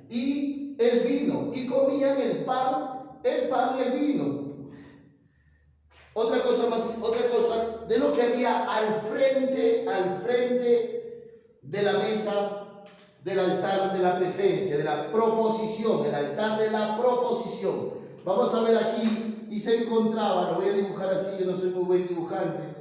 y el vino, y comían el pan y el vino. Otra cosa de lo que había al frente de la mesa del altar de la presencia, de la proposición, el altar de la proposición. Vamos a ver aquí, y se encontraba, lo voy a dibujar así, yo no soy muy buen dibujante.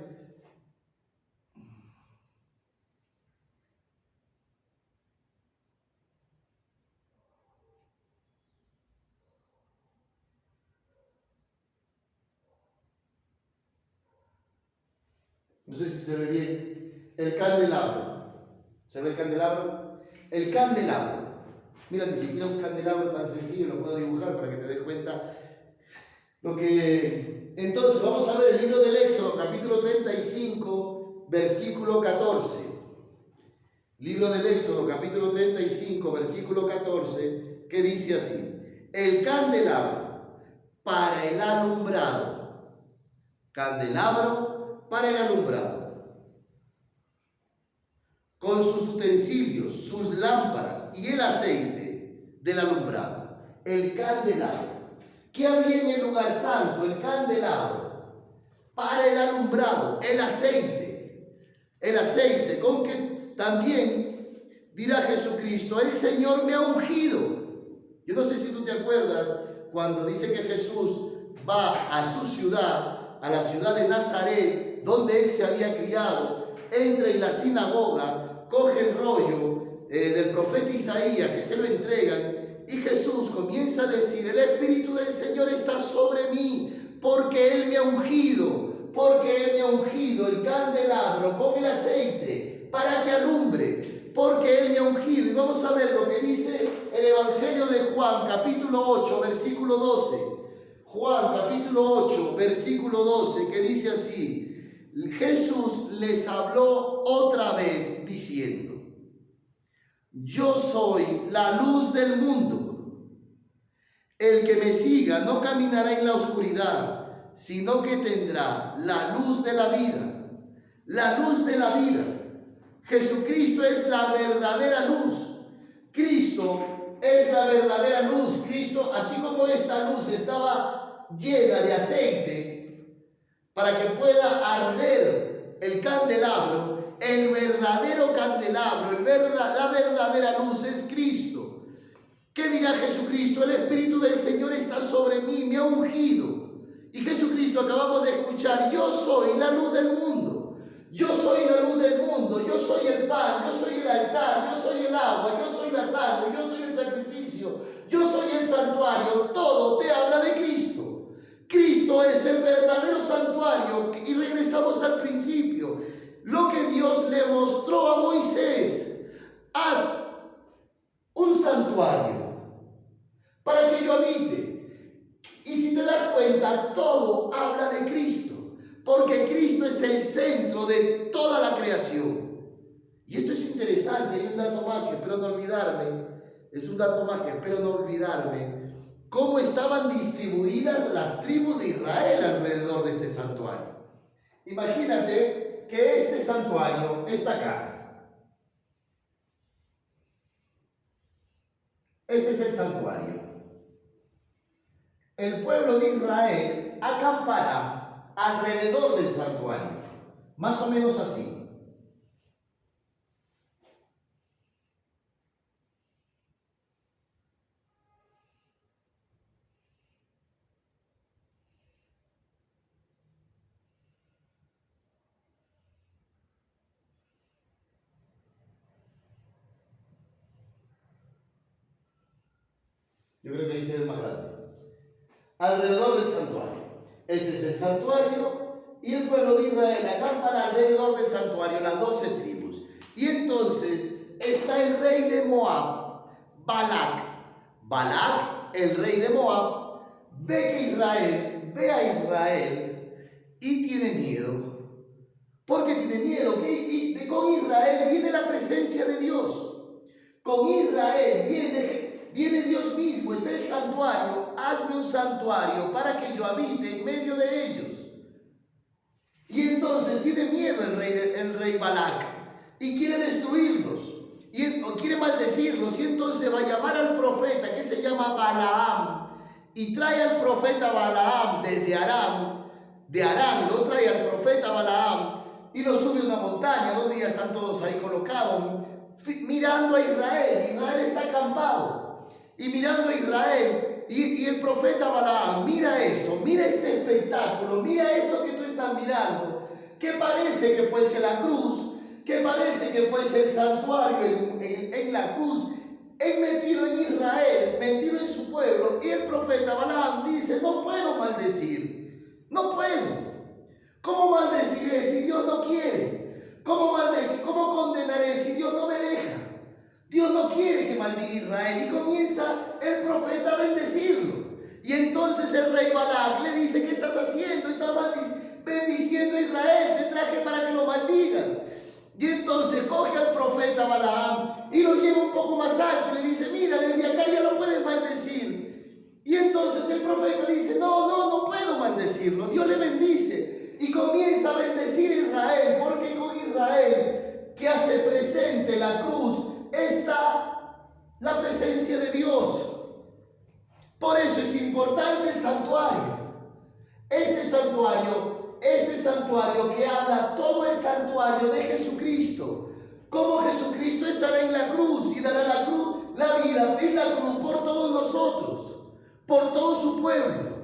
No sé si se ve bien. El candelabro. ¿Se ve el candelabro? El candelabro. Mira, ni siquiera un candelabro tan sencillo lo puedo dibujar para que te des cuenta lo que... Entonces, vamos a ver el libro del Éxodo, capítulo 35, versículo 14. Libro del Éxodo, capítulo 35, versículo 14, que dice así: el candelabro para el alumbrado. Candelabro para el alumbrado. Con sus utensilios, sus lámparas y el aceite del alumbrado. El candelabro. ¿Qué había en el lugar santo? El candelabro para el alumbrado, el aceite con que también dirá Jesucristo: el Señor me ha ungido. Yo no sé si tú te acuerdas cuando dice que Jesús va a su ciudad, a la ciudad de Nazaret, donde él se había criado, entra en la sinagoga, coge el rollo del profeta Isaías que se lo entregan, y Jesús comienza a decir: el Espíritu del Señor está sobre mí, porque Él me ha ungido, el candelabro con el aceite para que alumbre, porque Él me ha ungido. Y vamos a ver lo que dice el Evangelio de Juan, capítulo 8, versículo 12. Juan, capítulo 8, versículo 12, que dice así: Jesús les habló otra vez diciendo: yo soy la luz del mundo. El que me siga no caminará en la oscuridad, sino que tendrá la luz de la vida. La luz de la vida. Jesucristo es la verdadera luz. Cristo es la verdadera luz. Cristo, así como esta luz estaba llena de aceite para que pueda arder el candelabro, el verdadero candelabro, la verdadera luz es Cristo. ¿Qué dirá Jesucristo? El Espíritu del Señor está sobre mí, me ha ungido. Y Jesucristo, acabamos de escuchar: yo soy la luz del mundo. Yo soy la luz del mundo, yo soy el pan, yo soy el altar, yo soy el agua, yo soy la sangre, yo soy el sacrificio, yo soy el santuario. Todo te habla de Cristo. Cristo es el verdadero santuario. Y regresamos al principio. Lo que Dios le mostró a Moisés: haz un santuario para que yo habite. Y si te das cuenta, todo habla de Cristo, porque Cristo es el centro de toda la creación. Y esto es interesante. Hay un dato más que espero no olvidarme. Cómo estaban distribuidas las tribus de Israel alrededor de este santuario. Imagínate que este santuario está acá. Este es el santuario. El pueblo de Israel acampará alrededor del santuario, más o menos así. Yo creo que ahí se ve más grande. Alrededor del santuario. Este es el santuario y el pueblo de Israel acampará alrededor del santuario, las 12 tribus. Y entonces está el rey de Moab, Balac. Balac, el rey de Moab, ve a Israel y tiene miedo. ¿Por qué tiene miedo? Con Israel viene la presencia de Dios. Con Israel viene Dios mismo, está el santuario. Hazme un santuario para que yo habite en medio de ellos. Y entonces tiene miedo el rey Balac y quiere destruirlos, o quiere maldecirlos, y entonces va a llamar al profeta que se llama Balaam, y trae al profeta Balaam desde Aram, de Aram lo trae al profeta Balaam y lo sube a una montaña donde ya están todos ahí colocados, mirando a Israel. Israel está acampado y mirando a Israel, y el profeta Balaam mira eso, mira este espectáculo, mira esto que tú estás mirando, que parece que fuese la cruz, que parece que fuese el santuario en la cruz, metido en Israel, metido en su pueblo. Y el profeta Balaam dice: no puedo maldecir, no puedo. ¿Cómo maldeciré si Dios no quiere? ¿Cómo condenaré si Dios no me deja? Dios no quiere que maldiga Israel. Y comienza el profeta a bendecirlo. Y entonces el rey Balac le dice: ¿qué estás haciendo? Estás bendiciendo a Israel, te traje para que lo maldigas. Y entonces coge al profeta Balaam y lo lleva un poco más alto y le dice: mira, desde acá ya lo puedes maldecir. Y entonces el profeta dice: no puedo maldecirlo. Dios le bendice y comienza a bendecir a Israel, porque con Israel, que hace presente la cruz, está la presencia de Dios. Por eso es importante el santuario. Este santuario que habla todo el santuario de Jesucristo. Cómo Jesucristo estará en la cruz y dará la vida en la cruz por todos nosotros, por todo su pueblo.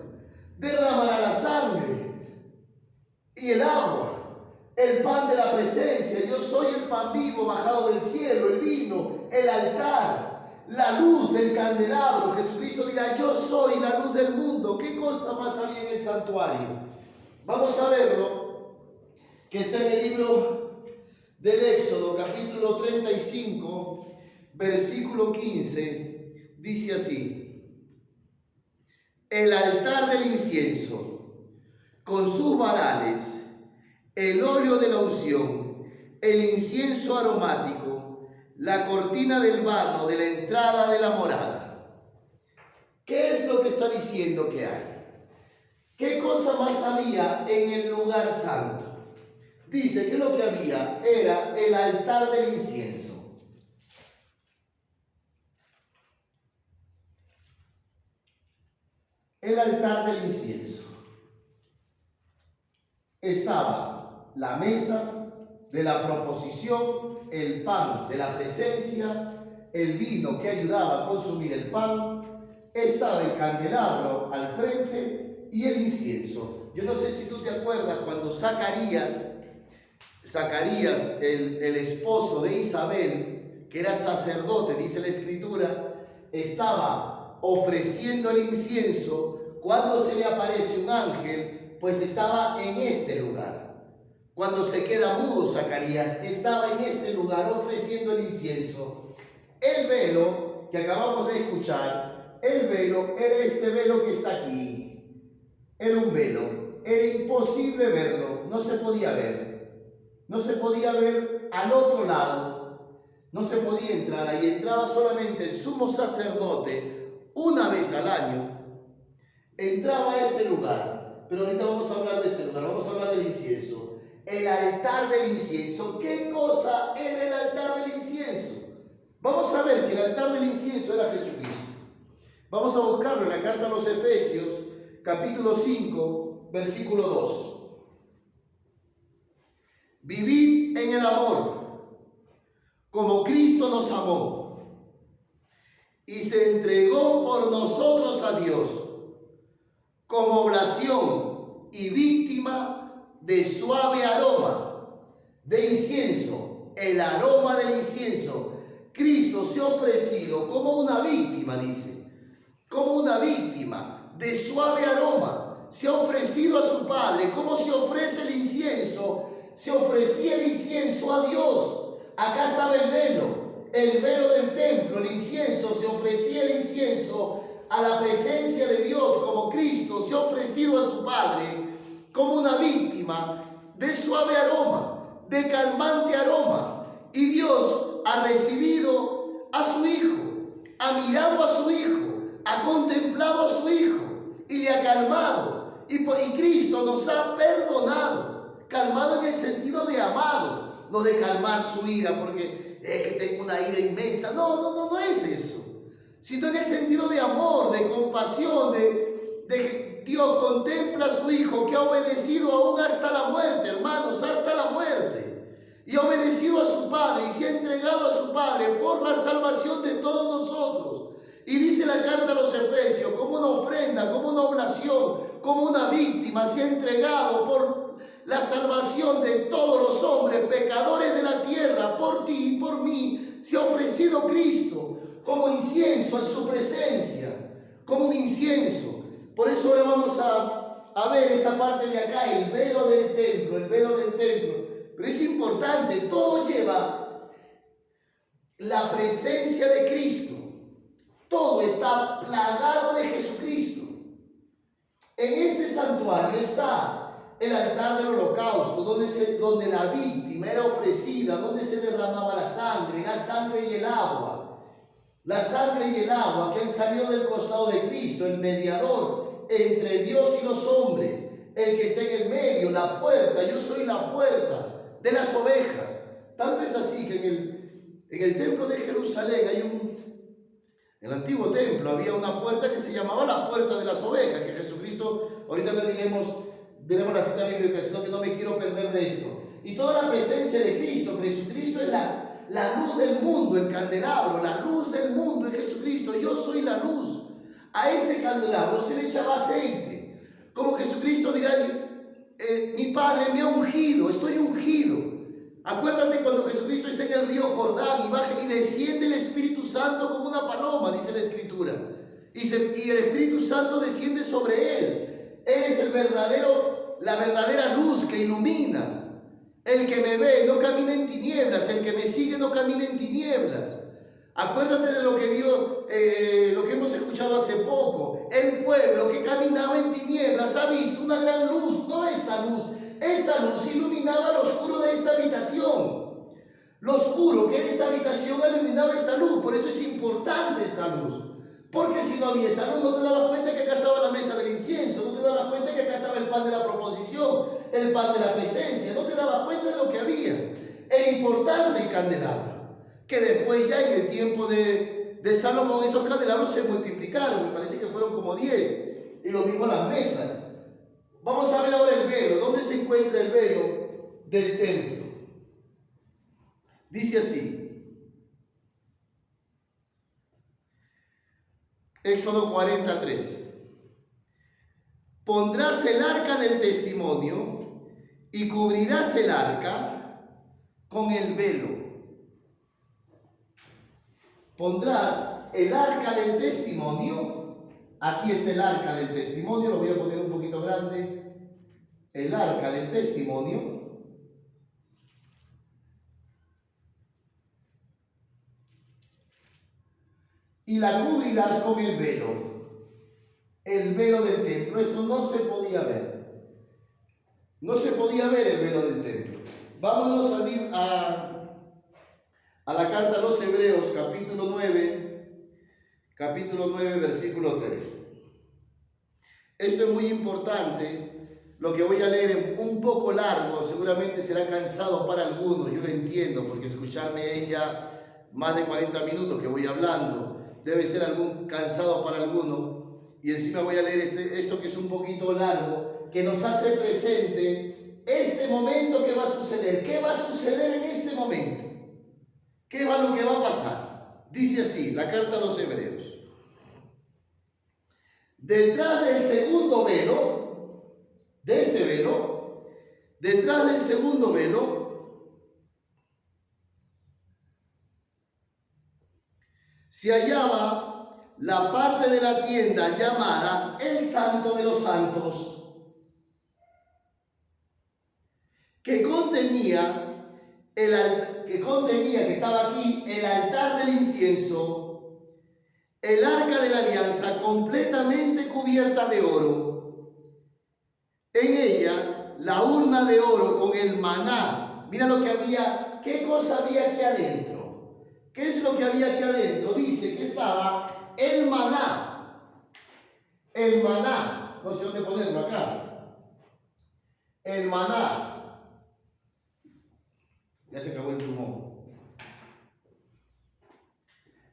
Derramará la sangre y el agua, el pan de la presencia. Yo soy el pan vivo bajado del cielo, el vino, el altar, la luz, el candelabro. Jesucristo dirá: yo soy la luz del mundo. ¿Qué cosa más había en el santuario? Vamos a verlo, que está en el libro del Éxodo, capítulo 35, versículo 15. Dice así: el altar del incienso, con sus varales, el óleo de la unción, el incienso aromático, la cortina del vano de la entrada de la morada. ¿Qué es lo que está diciendo que hay? ¿Qué cosa más había en el lugar santo? Dice que lo que había era el altar del incienso. El altar del incienso. Estaba la mesa de la proposición, el pan de la presencia, el vino que ayudaba a consumir el pan, estaba el candelabro al frente y el incienso. Yo no sé si tú te acuerdas cuando Zacarías, el esposo de Isabel, que era sacerdote, dice la Escritura, estaba ofreciendo el incienso. Cuando se le aparece un ángel, pues estaba en este lugar. Cuando se queda mudo Zacarías, estaba en este lugar ofreciendo el incienso. El velo que acabamos de escuchar, el velo era este velo que está aquí. Era un velo, era imposible verlo, no se podía ver. No se podía ver al otro lado, no se podía entrar ahí. Entraba solamente el sumo sacerdote una vez al año. Entraba a este lugar, pero ahorita vamos a hablar de este lugar, vamos a hablar del incienso. El altar del incienso. ¿Qué cosa era el altar del incienso? Vamos a ver si el altar del incienso era Jesucristo. Vamos a buscarlo en la carta a los Efesios, capítulo 5, versículo 2. Vivid en el amor, como Cristo nos amó y se entregó por nosotros a Dios como oblación y víctima de suave aroma de incienso. El aroma del incienso. Cristo se ha ofrecido como una víctima, dice, como una víctima de suave aroma. Se ha ofrecido a su Padre. ¿Cómo se ofrece el incienso? Se ofrecía el incienso a Dios. Acá estaba el velo del templo, el incienso. Se ofrecía el incienso a la presencia de Dios, como Cristo se ha ofrecido a su Padre. como una víctima de suave aroma, de calmante aroma. Y Dios ha recibido a su Hijo, ha mirado a su Hijo, ha contemplado a su Hijo y le ha calmado. Y Cristo nos ha perdonado, calmado en el sentido de amado, no de calmar su ira porque es que tengo una ira inmensa. No es eso, sino en el sentido de amor, de compasión, de que Dios contempla a su Hijo que ha obedecido aún hasta la muerte, hermanos, hasta la muerte. Y ha obedecido a su Padre y se ha entregado a su Padre por la salvación de todos nosotros. Y dice la carta a los Efesios, como una ofrenda, como una oblación, como una víctima, se ha entregado por la salvación de todos los hombres, pecadores de la tierra, por ti y por mí. Se ha ofrecido Cristo como incienso en su presencia, como un incienso. Por eso ahora vamos a ver esta parte de acá, el velo del templo, el velo del templo. Pero es importante, todo lleva la presencia de Cristo. Todo está plagado de Jesucristo. En este santuario está el altar del holocausto, donde la víctima era ofrecida, donde se derramaba la sangre y el agua. La sangre y el agua que han salido del costado de Cristo, el mediador entre Dios y los hombres, el que está en el medio, la puerta. Yo soy la puerta de las ovejas. Tanto es así que en el templo de Jerusalén en el antiguo templo había una puerta que se llamaba la puerta de las ovejas, que Jesucristo, ahorita veremos la cita bíblica, sino que no me quiero perder de esto. Y toda la presencia de Cristo, Jesucristo es la luz del mundo, el candelabro, la luz del mundo es Jesucristo. Yo soy la luz. A este candelabro se le echaba aceite, como Jesucristo dirá, mi Padre me ha ungido, estoy ungido. Acuérdate cuando Jesucristo está en el río Jordán y baja y desciende el Espíritu Santo como una paloma, dice la Escritura. Y el Espíritu Santo desciende sobre él. Él es la verdadera luz que ilumina. El que me ve no camina en tinieblas, el que me sigue no camina en tinieblas. Acuérdate de lo que hemos escuchado hace poco. El pueblo que caminaba en tinieblas ha visto una gran luz, no esta luz. Esta luz iluminaba lo oscuro de esta habitación. Lo oscuro que en esta habitación iluminaba esta luz. Por eso es importante esta luz. Porque si no había esta luz, no te dabas cuenta que acá estaba la mesa del incienso, no te dabas cuenta que acá estaba el pan de la proposición, el pan de la presencia, no te dabas cuenta de lo que había. Era importante el candelabro, que después ya en el tiempo de Salomón esos candelabros se multiplicaron, me parece que fueron como 10, y lo mismo las mesas. Vamos a ver ahora el velo. ¿Dónde se encuentra el velo del templo? Dice así. Éxodo 43. Pondrás el arca del testimonio y cubrirás el arca con el velo. Pondrás el arca del testimonio. Aquí está el arca del testimonio, lo voy a poner un poquito grande. El arca del testimonio. Y la cubrirás con el velo del templo. Esto no se podía ver. No se podía ver el velo del templo. Vámonos a la carta a los Hebreos, capítulo 9, versículo 3. Esto es muy importante. Lo que voy a leer es un poco largo, seguramente será cansado para algunos, yo lo entiendo, porque escucharme ella más de 40 minutos que voy hablando, debe ser cansado para alguno. Y encima voy a leer esto que es un poquito largo, que nos hace presente este momento que va a suceder. ¿Qué va a suceder en este momento? ¿Qué va lo que va a pasar? Dice así, la carta a los Hebreos. Detrás del segundo velo, de este velo, detrás del segundo velo, se hallaba la parte de la tienda llamada el Santo de los Santos, que estaba aquí el altar del incienso, el arca de la alianza completamente cubierta de oro, En ella la urna de oro con el maná. Mira lo que había, qué cosa había aquí adentro. ¿Qué es lo que había aquí adentro? Dice que estaba el maná. El maná. No sé dónde ponerlo acá. El maná. Ya se acabó el plumón.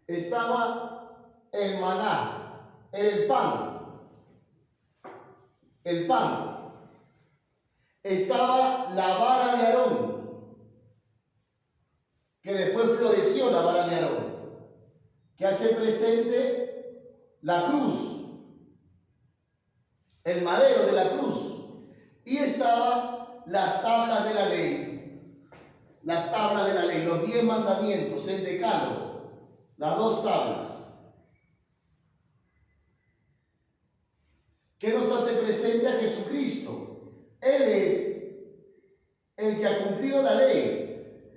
Estaba el maná. Era el pan. El pan. Estaba la vara de Aarón, que después floreció la vara de Aarón, que hace presente la cruz, el madero de la cruz. Y estaban las tablas de la ley, las tablas de la ley, los 10 mandamientos, el decálogo, las 2 tablas. ¿Qué nos hace presente a Jesucristo? Él es el que ha cumplido la ley.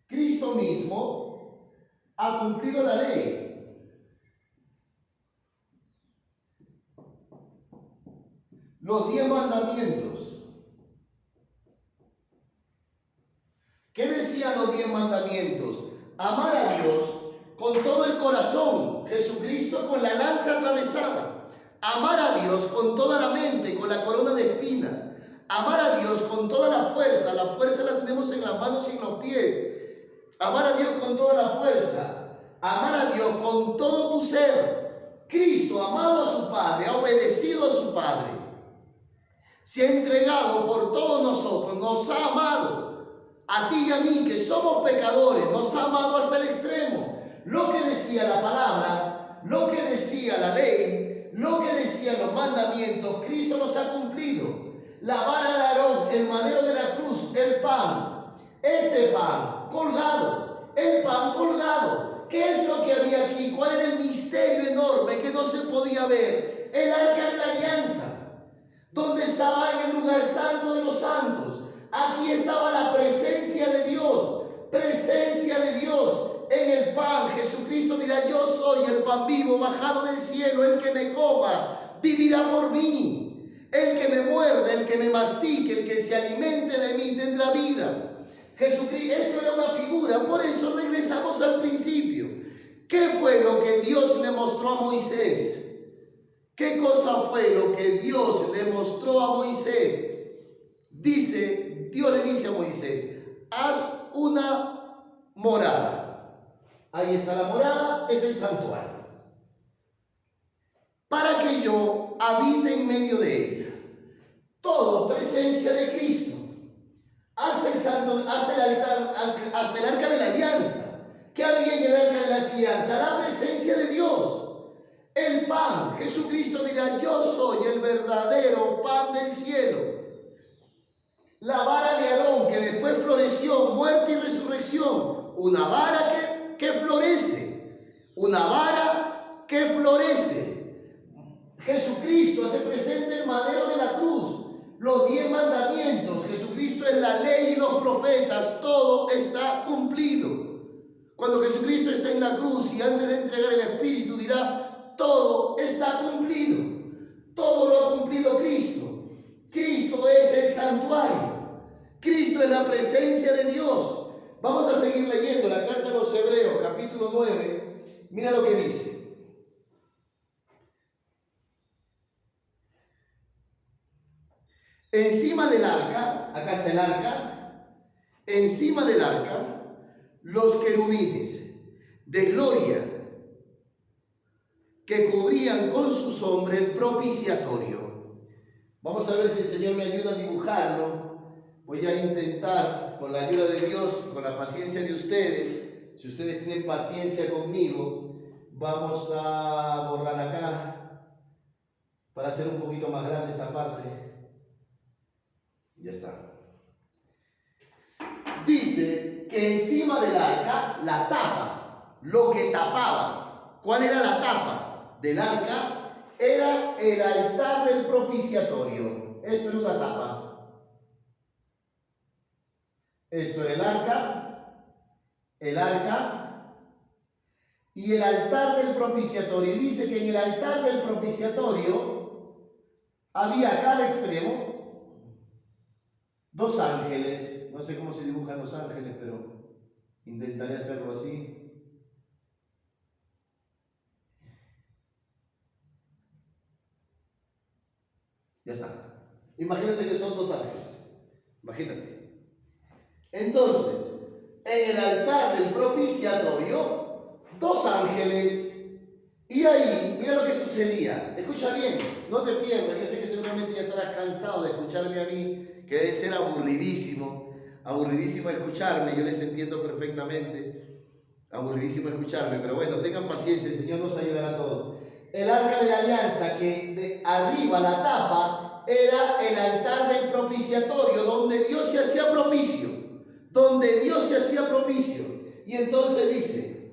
Cristo mismo ha cumplido la ley. Los 10 mandamientos. ¿Qué decían los 10 mandamientos? Amar a Dios con todo el corazón. Jesucristo con la lanza atravesada. Amar a Dios con toda la mente, con la corona de espinas. Amar a Dios con toda la fuerza la tenemos en las manos y en los pies. Amar a Dios con toda la fuerza. Amar a Dios con todo tu ser. Cristo, amado a su Padre, ha obedecido a su Padre. Se ha entregado por todos nosotros, nos ha amado. A ti y a mí, que somos pecadores, nos ha amado hasta el extremo. Lo que decía la palabra, lo que decía la ley, lo que decían los mandamientos, Cristo los ha cumplido. La vara de Aarón, el madero de la cruz, el pan, este pan colgado, el pan colgado. ¿Qué es lo que había aquí? ¿Cuál era el misterio enorme que no se podía ver? El arca de la alianza, donde estaba en el lugar santo de los santos. Aquí estaba la presencia de Dios, en el pan. Jesucristo dirá: yo soy el pan vivo bajado del cielo, el que me coma vivirá por mí. El que me muerde, el que me mastique, el que se alimente de mí tendrá vida. Jesucristo, esto era una figura, por eso regresamos al principio. ¿Qué fue lo que Dios le mostró a Moisés? ¿Qué cosa fue lo que Dios le mostró a Moisés? Dios le dice a Moisés: haz una morada. Ahí está la morada, es el santuario. Para que yo habite en medio de ella. Todo presencia de Cristo. Hasta el arca de la alianza. ¿Qué había en el arca de la alianza? La presencia de Dios. El pan. Jesucristo dirá: yo soy el verdadero pan del cielo. La vara de Aarón, que después floreció, muerte y resurrección. Una vara que florece. Una vara que florece. Jesucristo hace presente el madero de la cruz. Los 10 mandamientos. Jesucristo es la ley y los profetas. Todo está cumplido. Cuando Jesucristo está en la cruz y antes de entregar el Espíritu dirá: todo está cumplido. Todo lo ha cumplido Cristo. Cristo es el santuario. Cristo es la presencia de Dios. Vamos a seguir leyendo la carta a los Hebreos, capítulo 9. Mira lo que dice. Encima del arca, acá está el arca, encima del arca, los querubines de gloria que cubrían con su sombra el propiciatorio. Vamos a ver si el Señor me ayuda a dibujarlo. Voy a intentar, con la ayuda de Dios, con la paciencia de ustedes. Si ustedes tienen paciencia conmigo, vamos a borrar acá para hacer un poquito más grande esa parte. Ya está. Dice que encima del arca, la tapa, lo que tapaba. ¿Cuál era la tapa del arca? Era el altar del propiciatorio. Esto era una tapa. Esto era el arca y el altar del propiciatorio. Y dice que en el altar del propiciatorio había acá al extremo dos ángeles, no sé cómo se dibujan los ángeles, pero intentaré hacerlo así. Ya está. Imagínate que son dos ángeles. Imagínate. Entonces, en el altar del propiciatorio, dos ángeles. Y ahí, mira lo que sucedía. Escucha bien, no te pierdas. Yo sé que seguramente ya estarás cansado de escucharme a mí, que debe ser aburridísimo. Aburridísimo escucharme, yo les entiendo perfectamente. Aburridísimo escucharme, pero bueno, tengan paciencia, el Señor nos ayudará a todos. El arca de la alianza, que de arriba la tapa, era el altar del propiciatorio, donde Dios se hacía propicio. Donde Dios se hacía propicio. Y entonces dice,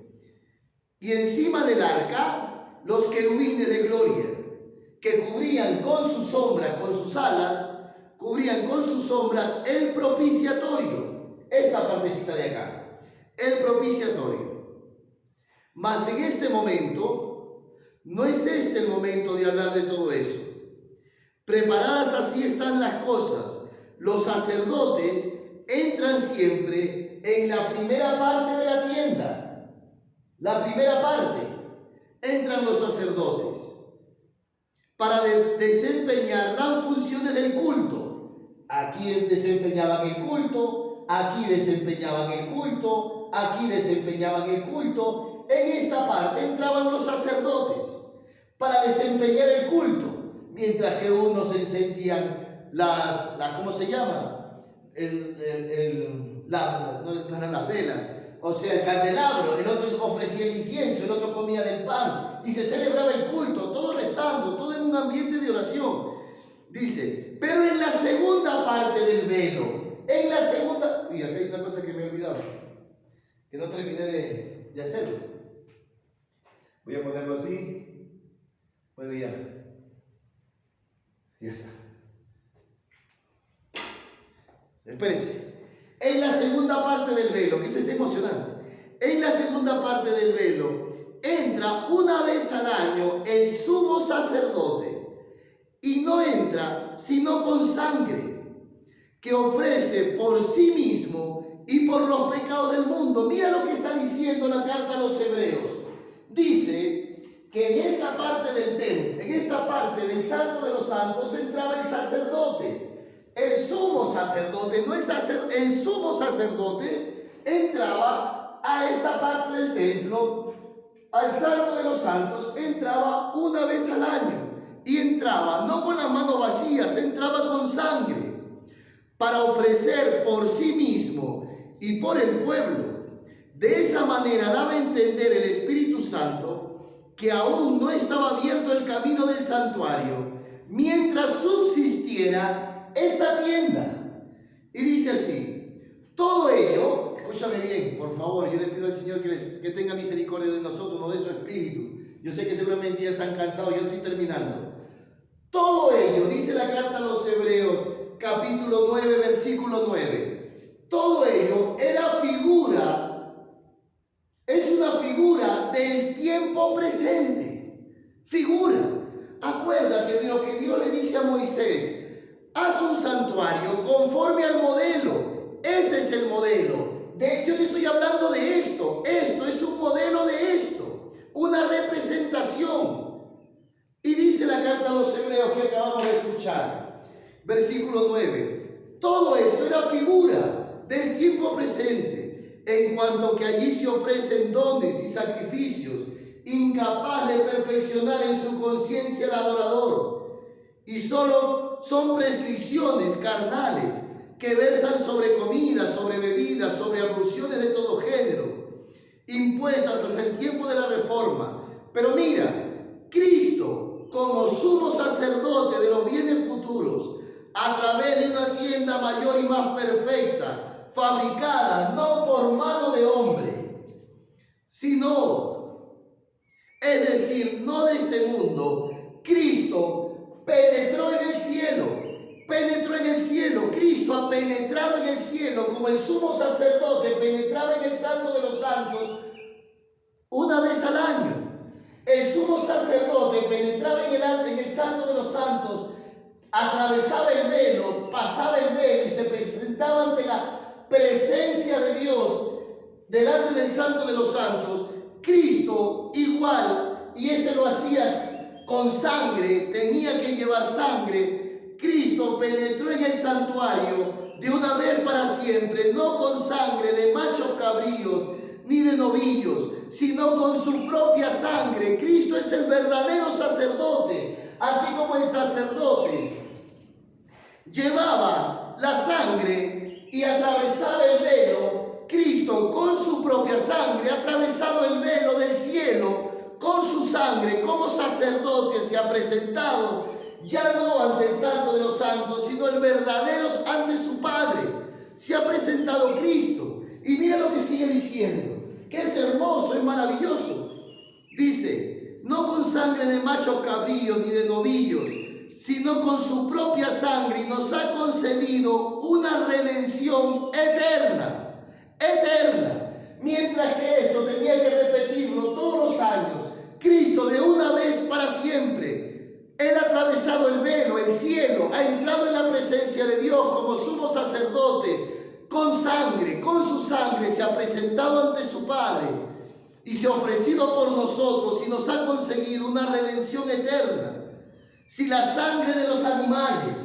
y encima del arca, los querubines de gloria, que cubrían con sus sombras, con sus alas, cubrían con sus sombras el propiciatorio. Esta partecita de acá, el propiciatorio. Mas en este momento, no es este el momento de hablar de todo eso. Preparadas así están las cosas. Los sacerdotes entran siempre en la primera parte de la tienda. La primera parte. Entran los sacerdotes para desempeñar las funciones del culto. Aquí desempeñaban el culto, aquí desempeñaban el culto, aquí desempeñaban el culto. En esta parte entraban los sacerdotes para desempeñar el culto, mientras que unos encendían ¿cómo se llama? No eran las velas, o sea, el candelabro, el otro ofrecía el incienso, el otro comía del pan, y se celebraba el culto, todo rezando, todo en un ambiente de oración. Dice, pero en la segunda parte del velo, en la segunda... Uy, acá hay una cosa que me he olvidado, que no terminé de hacerlo. Voy a ponerlo así. Bueno, ya está. Espérense. En la segunda parte del velo, que esto está emocionante, en la segunda parte del velo entra una vez al año el sumo sacerdote, y no entra sino con sangre, que ofrece por sí mismo y por los pecados del mundo. Mira lo que está diciendo la carta a los hebreos. Dice que en esta parte del templo, en esta parte del Santo de los Santos, entraba el sacerdote. El sumo sacerdote, no el sumo sacerdote entraba a esta parte del templo, al Santo de los Santos, entraba una vez al año. Y entraba no con las manos vacías, entraba con sangre, para ofrecer por sí mismo y por el pueblo. De esa manera daba a entender el Espíritu Santo que aún no estaba abierto el camino del santuario, mientras subsistiera esta tienda. Y dice así, todo ello, escúchame bien, por favor, yo le pido al Señor que tenga misericordia de nosotros, no de su espíritu. Yo sé que seguramente ya están cansados, yo estoy terminando. Todo ello, dice la carta a los Hebreos, capítulo 9, versículo 9. Todo ello era figura, es una figura del tiempo presente. Figura. Acuérdate de lo que Dios le dice a Moisés. Haz un santuario conforme al modelo. Este es el modelo. Yo te estoy hablando de esto. Esto es un modelo de esto. Una representación. Y dice la carta a los Hebreos que acabamos de escuchar. Versículo 9. Todo esto era figura del tiempo presente, en cuanto que allí se ofrecen dones y sacrificios, incapaz de perfeccionar en su conciencia al adorador, y solo son prescripciones carnales que versan sobre comida, sobre bebidas, sobre abluciones de todo género, impuestas hasta el tiempo de la reforma. Pero mira, Cristo, como sumo sacerdote de los bienes futuros, a través de una tienda mayor y más perfecta, fabricada no por mano de hombre, sino, es decir, no de este mundo, Cristo penetró en el cielo. Penetró en el cielo. Cristo ha penetrado en el cielo como el sumo sacerdote penetraba en el Santo de los Santos una vez al año. El sumo sacerdote penetraba en el Santo de los Santos atravesaba el velo, pasaba el velo y se presentaba ante la presencia de Dios, delante del Santo de los Santos, Cristo igual, y este lo hacía con sangre, tenía que llevar sangre. Cristo penetró en el santuario de una vez para siempre, no con sangre de machos cabríos ni de novillos, sino con su propia sangre. Cristo es el verdadero sacerdote, así como el sacerdote llevaba la sangre y atravesaba el velo. Cristo con su propia sangre ha atravesado el velo del cielo con su sangre. Como sacerdote se ha presentado ya no ante el Santo de los Santos, sino el verdadero ante su Padre. Se ha presentado Cristo. Y mira lo que sigue diciendo, que es hermoso, es maravilloso. Dice, no con sangre de machos cabríos ni de novillos, sino con su propia sangre, y nos ha concedido una redención eterna. Eterna. Mientras que esto tenía que repetirlo todos los años, Cristo de una vez para siempre, Él ha atravesado el velo, el cielo, ha entrado en la presencia de Dios como sumo sacerdote, con sangre, con su sangre se ha presentado ante su Padre y se ha ofrecido por nosotros y nos ha conseguido una redención eterna. Si la sangre de los animales,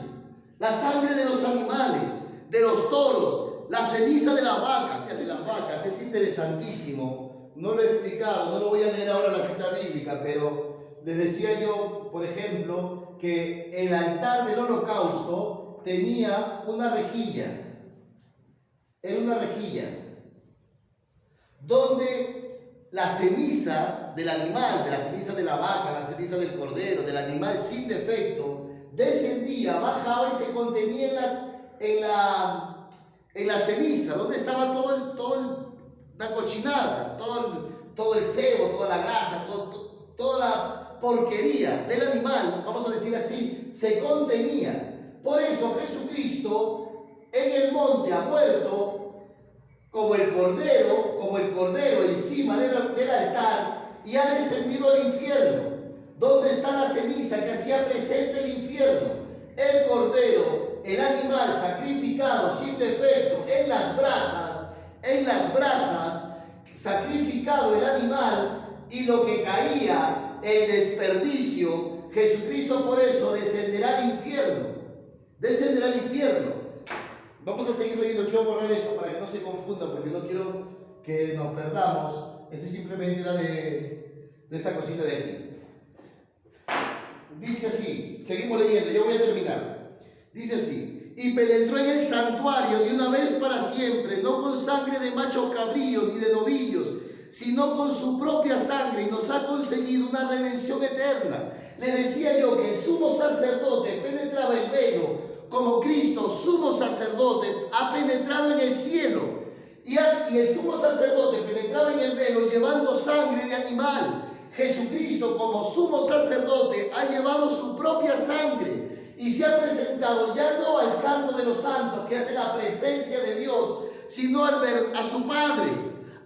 de los toros, la ceniza de las vacas, es interesantísimo. No lo he explicado, no lo voy a leer ahora la cita bíblica, pero les decía yo, por ejemplo, que el altar del holocausto tenía una rejilla. Era una rejilla donde la ceniza del animal, de la ceniza de la vaca, la ceniza del cordero, del animal sin defecto, descendía, bajaba y se contenía en la ceniza, donde estaba la cochinada, todo el sebo, toda la grasa, toda la porquería del animal, vamos a decir así, se contenía. Por eso Jesucristo en el monte ha muerto como el cordero encima del altar, y ha descendido al infierno, donde está la ceniza que hacía presente el infierno. El cordero, el animal sacrificado sin defecto en las brasas, sacrificado el animal, y lo que caía, el desperdicio, Jesucristo por eso descenderá al infierno. Vamos a seguir leyendo, quiero borrar esto para que no se confundan, porque no quiero que nos perdamos. Este simplemente era de esta cosita de aquí. Dice así, seguimos leyendo, yo voy a terminar. Dice así, y penetró en el santuario de una vez para siempre, no con sangre de machos cabríos ni de novillos, sino con su propia sangre, y nos ha conseguido una redención eterna. Les decía yo que el sumo sacerdote penetraba el velo, como Cristo, sumo sacerdote, ha penetrado en el cielo. Y el sumo sacerdote penetraba en el velo llevando sangre de animal. Jesucristo, como sumo sacerdote, ha llevado su propia sangre y se ha presentado ya no al Santo de los Santos, que hace la presencia de Dios, sino a su Padre,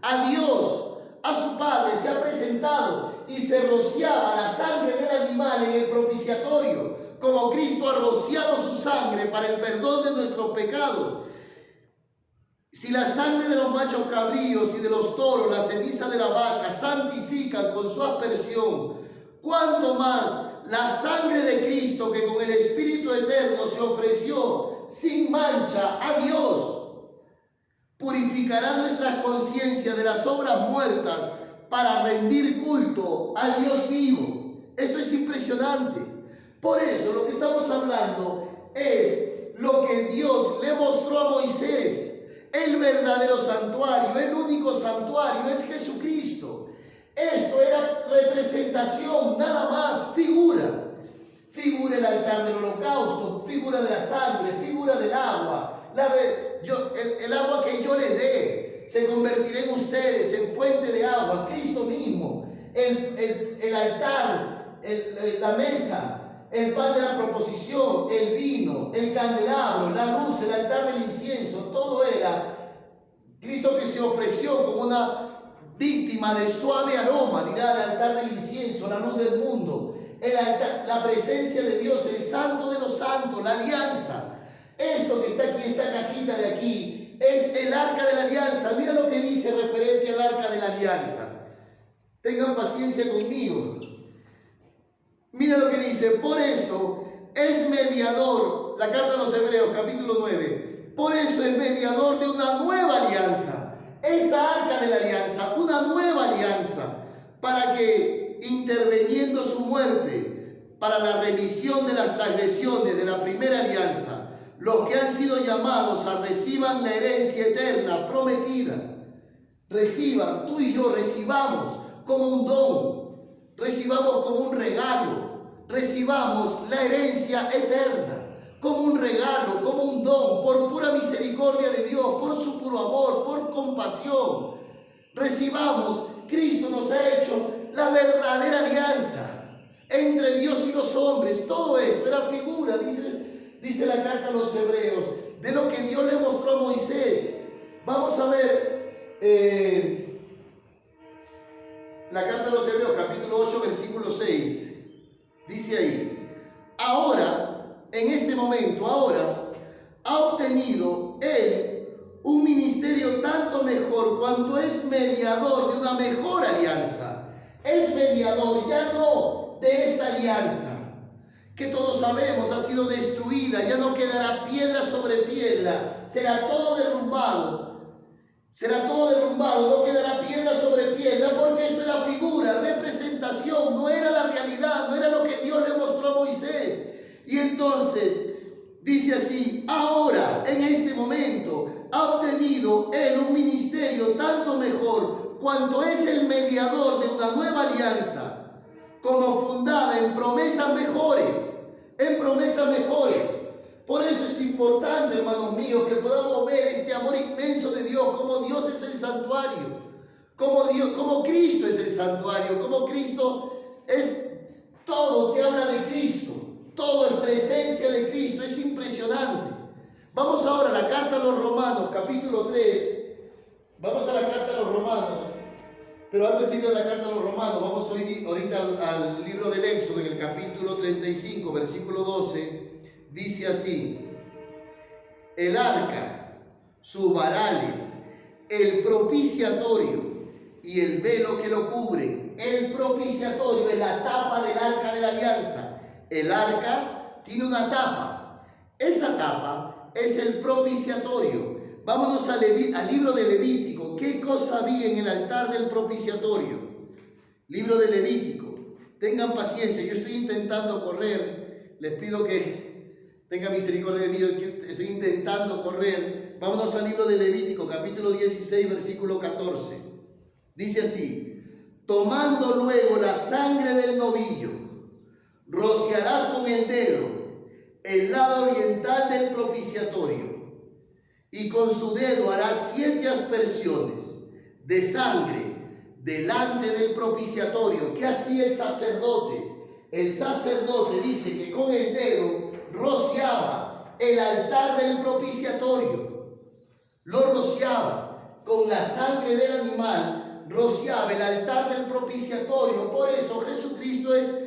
a Dios, a su Padre. Se ha presentado y se rociaba la sangre del animal en el propiciatorio, como Cristo ha rociado su sangre para el perdón de nuestros pecados. Si la sangre de los machos cabríos y de los toros, la ceniza de la vaca, santifican con su aspersión, cuánto más la sangre de Cristo, que con el Espíritu Eterno se ofreció sin mancha a Dios, purificará nuestras conciencias de las obras muertas para rendir culto al Dios vivo. Esto es impresionante. Por eso lo que estamos hablando es lo que Dios le mostró a Moisés. El verdadero santuario, el único santuario es Jesucristo. Esto era representación, nada más, figura. Figura el altar del holocausto, figura de la sangre, figura del agua. El agua que yo les dé se convertirá en ustedes en fuente de agua, Cristo mismo. El altar, la mesa, el pan de la proposición, el vino, el candelabro, la luz, el altar del incienso, todo era Cristo que se ofreció como una víctima de suave aroma, dirá el altar del incienso, la luz del mundo. el altar, la presencia de Dios, el santo de los santos, la alianza. Esto que está aquí, esta cajita de aquí, es el arca de la alianza. Mira lo que dice referente al arca de la alianza. Tengan paciencia conmigo. Mira lo que dice: por eso es mediador, la carta a los Hebreos, capítulo 9. Por eso es mediador de una nueva alianza. Esta arca de la alianza, una nueva alianza, para que, interviniendo su muerte, para la remisión de las transgresiones de la primera alianza, los que han sido llamados a reciban la herencia eterna prometida. Reciban, tú y yo recibamos como un don, recibamos como un regalo, recibamos la herencia eterna como un regalo, como un don, por pura misericordia de Dios, por su puro amor, por compasión. Recibamos, Cristo nos ha hecho la verdadera alianza entre Dios y los hombres. Todo esto era figura, dice la carta a los Hebreos, de lo que Dios le mostró a Moisés. Vamos a ver la carta a los Hebreos, capítulo 8, versículo 6. Dice ahí: ahora, en este momento, ahora, ha obtenido él un ministerio tanto mejor cuanto es mediador de una mejor alianza. Es mediador ya no de esta alianza, que todos sabemos ha sido destruida, ya no quedará piedra sobre piedra, será todo derrumbado, no quedará piedra sobre piedra, porque esto era figura, representación, no era la realidad, no era lo que Dios le mostró a Moisés. Y entonces dice así: ahora, en este momento, ha obtenido él un ministerio tanto mejor cuanto es el mediador de una nueva alianza, como fundada en promesas mejores, Por eso es importante, hermanos míos, que podamos ver este amor inmenso de Dios, como Dios es el santuario, como Cristo es el santuario, como Cristo es todo, te habla de Cristo, todo es presencia de Cristo, es impresionante. Vamos ahora a la carta a los Romanos, capítulo 3, vamos a la carta a los Romanos, pero antes de ir a la carta a los Romanos, vamos ahorita al libro del Éxodo, en el capítulo 35, versículo 12, dice así: el arca, sus varales, el propiciatorio y el velo que lo cubre. El propiciatorio es la tapa del arca de la alianza. El arca tiene una tapa. Esa tapa es el propiciatorio. Vámonos al libro de Levítico. ¿Qué cosa había en el altar del propiciatorio? Libro de Levítico. Tengan paciencia, yo estoy intentando correr. Les pido que tengan misericordia de mí, estoy intentando correr. Vámonos al libro de Levítico, capítulo 16, versículo 14. Dice así: tomando luego la sangre del novillo, rociarás con el dedo el lado oriental del propiciatorio, y con su dedo harás 7 aspersiones de sangre delante del propiciatorio. ¿Qué hacía el sacerdote? El sacerdote dice que con el dedo rociaba el altar del propiciatorio, lo rociaba con la sangre del animal, rociaba el altar del propiciatorio. Por eso Jesucristo Él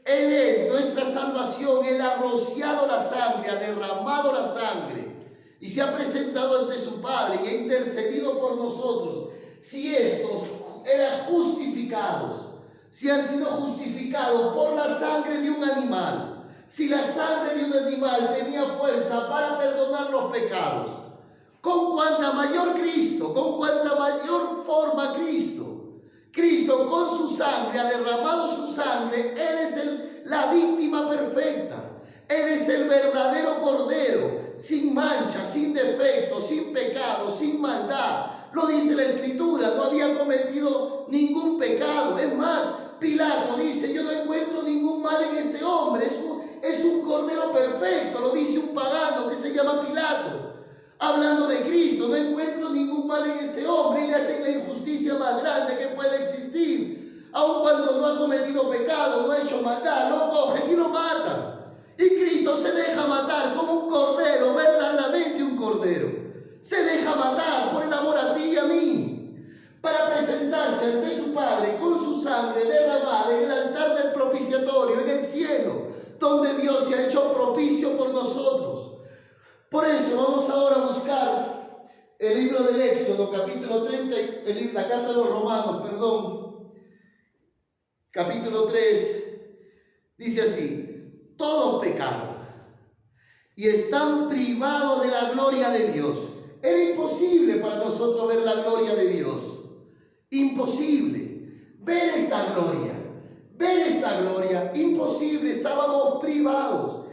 es nuestra salvación. Él ha rociado la sangre, ha derramado la sangre y se ha presentado ante su Padre y ha intercedido por nosotros. Si estos eran justificados, si han sido justificados por la sangre de un animal, si la sangre de un animal tenía fuerza para perdonar los pecados, con cuanta mayor Cristo, con cuanta mayor forma Cristo con su sangre ha derramado su sangre. Él es la víctima perfecta. Él es el verdadero Cordero, sin mancha, sin defecto, sin pecado, sin maldad. Lo dice la Escritura, no había cometido ningún pecado. Es más, Pilato dice: yo no encuentro ningún mal en este hombre, es un Cordero perfecto. Lo dice un pagano que se llama Pilato, hablando de Cristo: no encuentro ningún mal en este hombre. Y le hacen la injusticia más grande que puede existir. Aun cuando no ha cometido pecado, no ha hecho maldad, lo cogen y lo matan. Y Cristo se deja matar como un cordero, verdaderamente un cordero. Se deja matar por el amor a ti y a mí, para presentarse ante su Padre con su sangre derramada en el altar del propiciatorio, en el cielo. donde Dios se ha hecho propicio por nosotros. Por eso vamos ahora a buscar el libro del Éxodo, capítulo 30, la carta de los Romanos, capítulo 3, dice así: todos pecaron y están privados de la gloria de Dios. Era imposible para nosotros ver la gloria de Dios. Imposible. Ver esta gloria, imposible. Estábamos privados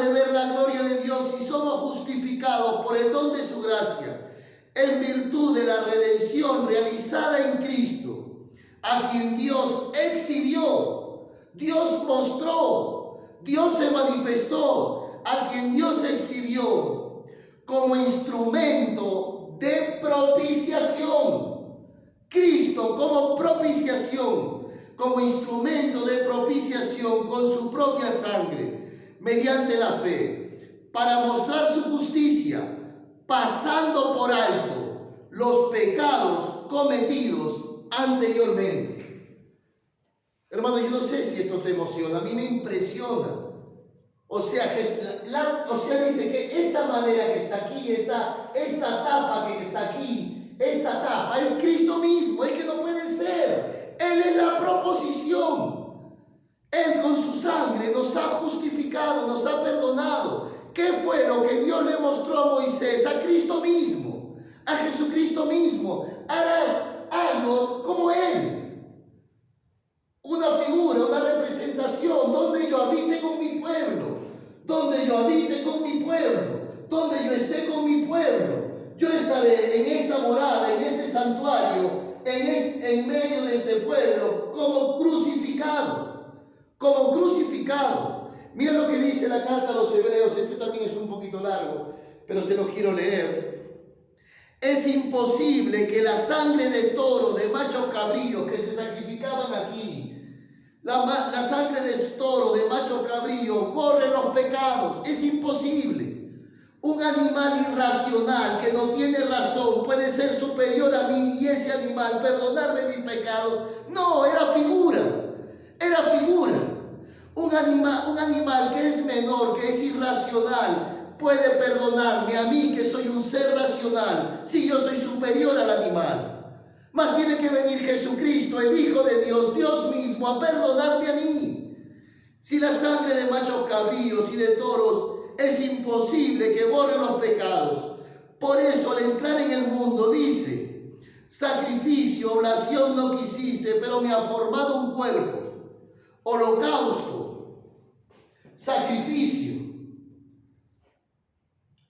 de ver la gloria de Dios, y somos justificados por el don de su gracia, en virtud de la redención realizada en Cristo, a quien Dios exhibió, Dios mostró, Dios se manifestó, a quien Dios exhibió como instrumento de propiciación. Cristo como propiciación, como instrumento de propiciación con su propia sangre, mediante la fe, para mostrar su justicia, pasando por alto los pecados cometidos anteriormente. Hermano, yo no sé si esto te emociona, a mí me impresiona. O sea, dice que esta madera que está aquí, esta tapa que está aquí, esta tapa es Cristo mismo. Es que no puede ser. Él es la proposición. Él con su sangre nos ha justificado, nos ha perdonado. ¿Qué fue lo que Dios le mostró a Moisés? A Cristo mismo, a Jesucristo mismo. Harás algo como Él. Una figura, una representación, donde yo habite con mi pueblo, donde yo habite con mi pueblo, donde yo esté con mi pueblo. Yo estaré en esta morada, en este santuario, en medio de este pueblo, como crucificado, como crucificado. Mira lo que dice la carta a los Hebreos. Este también es un poquito largo, pero se lo quiero leer. Es imposible que la sangre de toro, de machos cabríos que se sacrificaban aquí, la sangre de toro, de macho cabrío, borre los pecados. Es imposible. Un animal irracional que no tiene razón puede ser superior a mí, y ese animal perdonarme mis pecados. No, era figura. Un animal que es menor, que es irracional, puede perdonarme a mí, que soy un ser racional, si yo soy superior al animal. Mas tiene que venir Jesucristo, el Hijo de Dios, Dios mismo, a perdonarme a mí. Si la sangre de machos cabríos y de toros es imposible que borre los pecados, por eso al entrar en el mundo dice: sacrificio, oblación no quisiste, pero me ha formado un cuerpo. Holocausto, sacrificio,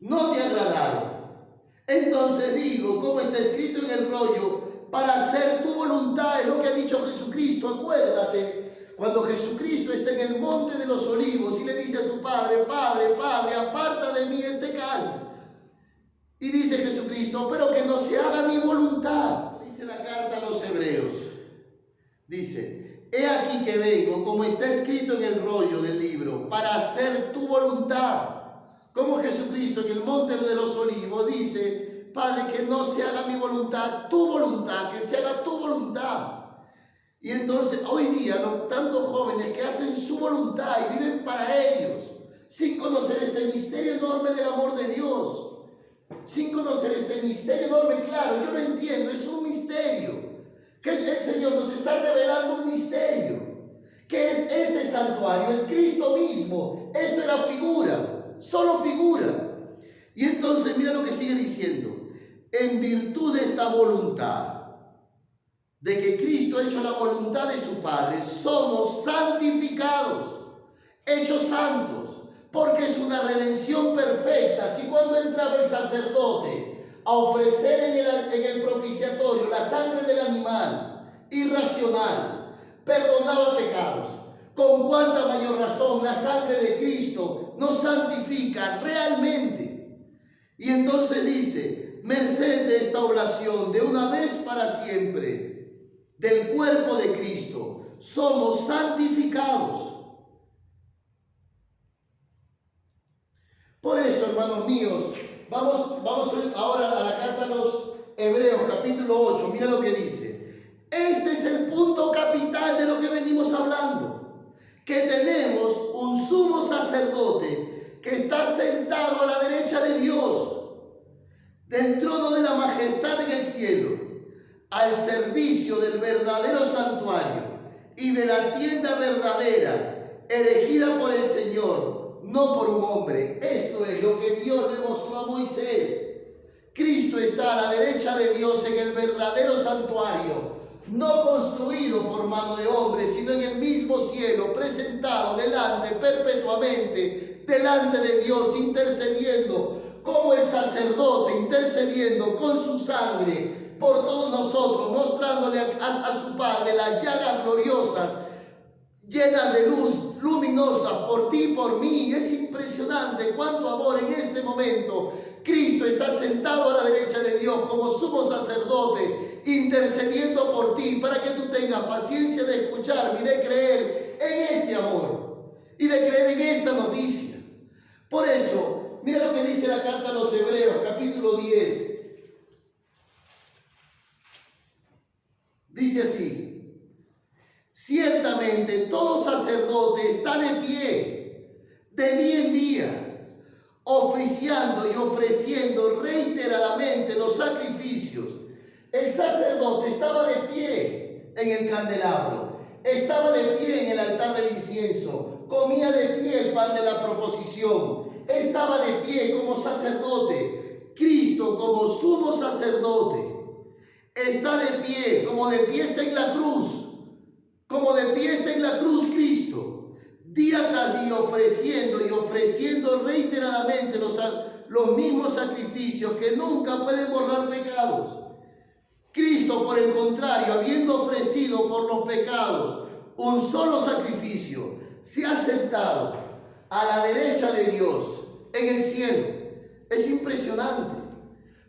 no te agradaron. Entonces digo, como está escrito en el rollo, para hacer tu voluntad. Es lo que ha dicho Jesucristo. Acuérdate, cuando Jesucristo está en el monte de los olivos y le dice a su Padre: Padre, aparta de mí este cáliz. Y dice Jesucristo: pero que no se haga mi voluntad. Dice la carta a los Hebreos. Dice: he aquí que vengo, como está escrito en el rollo del libro, para hacer tu voluntad. Como Jesucristo en el monte de los olivos dice: Padre, que no se haga mi voluntad, tu voluntad, que se haga tu voluntad. Y entonces hoy día tantos jóvenes que hacen su voluntad y viven para ellos, sin conocer este misterio enorme del amor de Dios, sin conocer este misterio enorme. Claro, yo lo entiendo, es un misterio, que el Señor nos está revelando un misterio, que es este santuario, es Cristo mismo. Esto era figura, solo figura. Y entonces mira lo que sigue diciendo: en virtud de esta voluntad, de que Cristo ha hecho la voluntad de su Padre, somos santificados, hechos santos, porque es una redención perfecta. Si cuando entraba el sacerdote a ofrecer en el propiciatorio la sangre del animal irracional, perdonaba pecados, con cuánta mayor razón la sangre de Cristo nos santifica realmente. Y entonces dice: merced de esta oblación de una vez para siempre del cuerpo de Cristo, somos santificados. Por eso, hermanos míos, vamos ahora a la carta a los Hebreos, capítulo 8. Mira lo que dice. Este es el punto capital de lo que venimos hablando, que tenemos sacerdote que está sentado a la derecha de Dios, del trono de la majestad en el cielo, al servicio del verdadero santuario y de la tienda verdadera, erigida por el Señor, no por un hombre. Esto es lo que Dios le mostró a Moisés. Cristo está a la derecha de Dios en el verdadero santuario, no construido por mano de hombre, sino en el mismo cielo, presentado delante perpetuamente, delante de Dios, intercediendo como el sacerdote, intercediendo con su sangre por todos nosotros, mostrándole a su Padre las llagas gloriosas, llenas de luz, luminosas por ti y por mí. Es impresionante cuánto amor en este momento. Cristo está sentado a la derecha de Dios como sumo sacerdote, intercediendo por ti para que tú tengas paciencia de escucharme y de creer en este amor y de creer en esta noticia. Por eso, mira lo que dice la carta a los Hebreos, capítulo 10. Dice así: ciertamente todo sacerdote está de pie de día en día, oficiando y ofreciendo reiteradamente los sacrificios. El sacerdote estaba de pie en el candelabro, estaba de pie en el altar del incienso, comía de pie el pan de la proposición, estaba de pie como sacerdote. Cristo como sumo sacerdote está de pie, como de pie está en la cruz, como de pie está en la cruz Cristo, día tras día ofreciendo reiteradamente los mismos sacrificios que nunca pueden borrar pecados. Cristo, por el contrario, habiendo ofrecido por los pecados un solo sacrificio, se ha sentado a la derecha de Dios en el cielo. Es impresionante.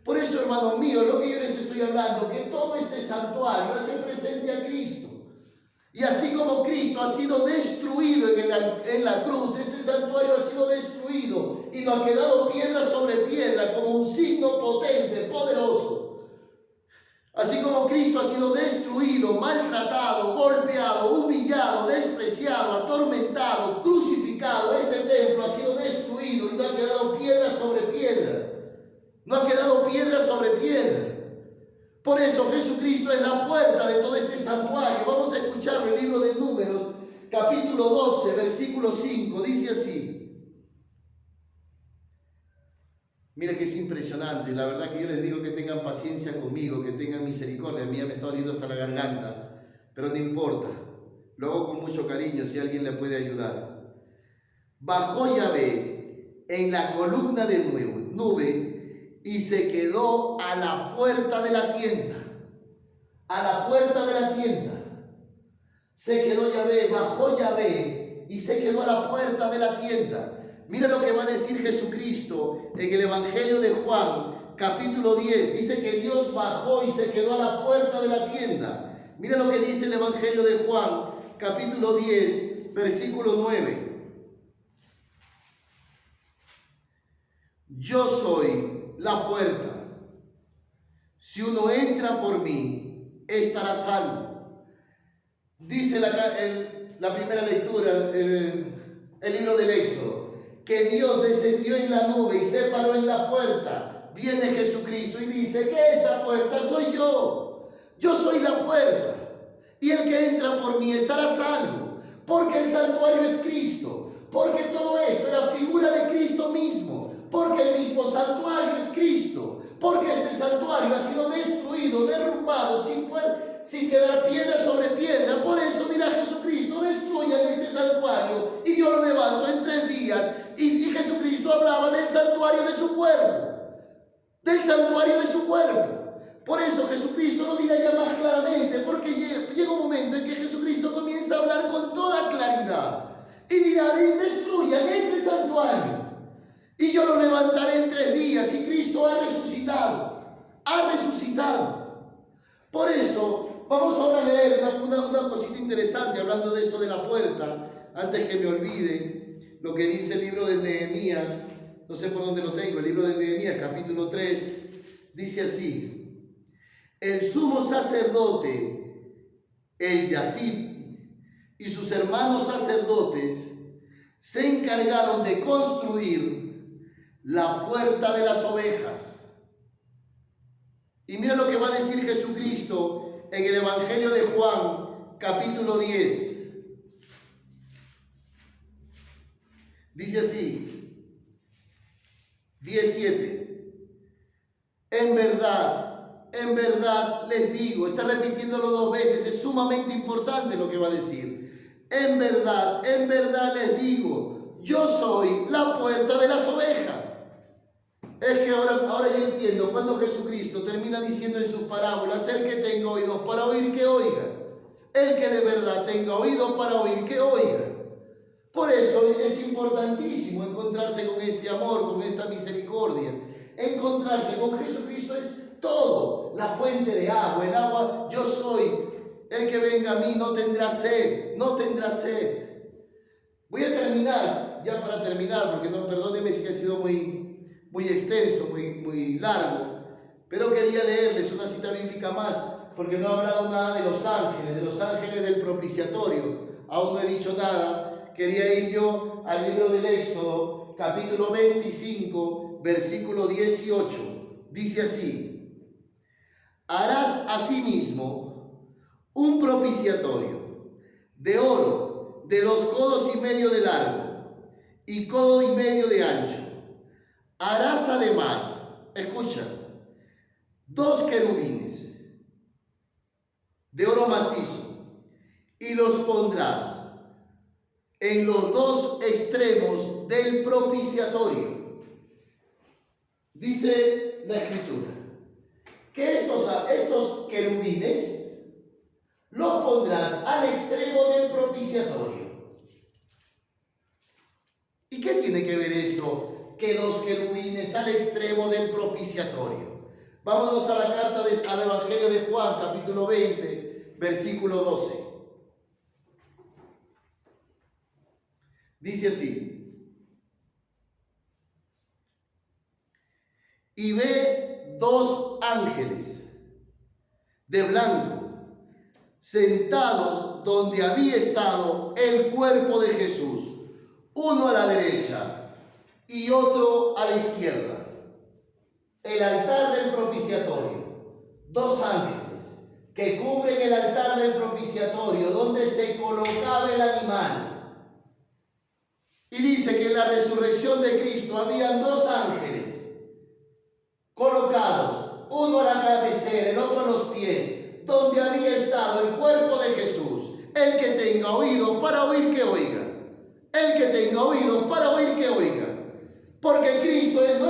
Por eso, hermanos míos, lo que yo les estoy hablando, que todo este santuario hace presente a Cristo. Y así como Cristo ha sido destruido en la cruz, este santuario ha sido destruido y no ha quedado piedra sobre piedra como un signo potente, poderoso. Así como Cristo ha sido destruido, maltratado, golpeado, humillado, despreciado, atormentado, crucificado, este templo ha sido destruido y no ha quedado piedra sobre piedra. No ha quedado piedra sobre piedra. Por eso Jesucristo es la puerta de todo este santuario. Vamos a escuchar el libro de Números, capítulo 12, versículo 5. Dice así. Mira que es impresionante. La verdad que yo les digo que tengan paciencia conmigo, que tengan misericordia. A mí ya me está doliendo hasta la garganta, pero no importa. Lo hago con mucho cariño si alguien le puede ayudar. Bajó Yahvé en la columna de nube y se quedó a la puerta de la tienda. A la puerta de la tienda. Se quedó Yahvé, bajó Yahvé y se quedó a la puerta de la tienda. Mira lo que va a decir Jesucristo en el Evangelio de Juan, capítulo 10. Dice que Dios bajó y se quedó a la puerta de la tienda. Mira lo que dice el Evangelio de Juan, capítulo 10, versículo 9. Yo soy la puerta. Si uno entra por mí, estará salvo. Dice la primera lectura, el libro del Éxodo, que Dios descendió en la nube y se paró en la puerta. Viene Jesucristo y dice que esa puerta soy yo. Yo soy la puerta. Y el que entra por mí estará salvo. Porque el santuario es Cristo. Porque todo esto era figura de Cristo mismo. Porque el mismo santuario es Cristo. Porque este santuario ha sido destruido, derrumbado, sin quedar piedra sobre piedra. Por eso, mira, Jesucristo, destruyan este santuario y yo lo levanto en 3 días. Y Jesucristo hablaba del santuario de su cuerpo. Del santuario de su cuerpo. Por eso Jesucristo lo dirá ya más claramente, porque llega un momento en que Jesucristo comienza a hablar con toda claridad. Y dirá, destruyan este santuario. Y yo lo levantaré en 3 días. Y Cristo ha resucitado. Ha resucitado. Por eso, vamos ahora a leer una cosita interesante hablando de esto de la puerta. Antes que me olvide, lo que dice el libro de Nehemías. No sé por dónde lo tengo. El libro de Nehemías, capítulo 3. Dice así. El sumo sacerdote, el Yacib, y sus hermanos sacerdotes se encargaron de construir la puerta de las ovejas. Y mira lo que va a decir Jesucristo en el Evangelio de Juan, capítulo 10. Dice así, 17. En verdad les digo, está repitiéndolo 2 veces, es sumamente importante lo que va a decir. En verdad les digo, yo soy la puerta de las ovejas. Es que ahora yo entiendo cuando Jesucristo termina diciendo en sus parábolas, el que tenga oídos para oír, que oiga. El que de verdad tenga oídos para oír, que oiga. Por eso es importantísimo encontrarse con este amor, con esta misericordia. Encontrarse con Jesucristo es todo. La fuente de agua, el agua, yo soy. El que venga a mí no tendrá sed, no tendrá sed. Voy a terminar, ya para terminar, porque no, perdónenme si ha sido muy extenso, muy largo. Pero quería leerles una cita bíblica más, porque no he hablado nada de los ángeles del propiciatorio. Aún no he dicho nada. Quería ir yo al libro del Éxodo, capítulo 25, versículo 18. Dice así: harás asimismo un propiciatorio de oro, de 2 codos y medio de largo y codo y medio de ancho. Harás además, escucha, 2 querubines de oro macizo y los pondrás en los 2 extremos del propiciatorio. Dice la Escritura que estos querubines los pondrás al extremo del propiciatorio. ¿Y qué tiene que ver eso? Que 2 querubines al extremo del propiciatorio. Vámonos a la carta al Evangelio de Juan, capítulo 20, versículo 12. Dice así: y ve 2 ángeles de blanco sentados donde había estado el cuerpo de Jesús, uno a la derecha y otro a la izquierda. El altar del propiciatorio, 2 ángeles que cubren el altar del propiciatorio donde se colocaba el animal. Y dice que en la resurrección de Cristo habían 2 ángeles colocados, uno a la cabecera, el otro a los pies, donde había estado el cuerpo de Jesús. El que tenga oídos para oír, que oiga. El que tenga oídos para oír, que oiga. Porque Cristo es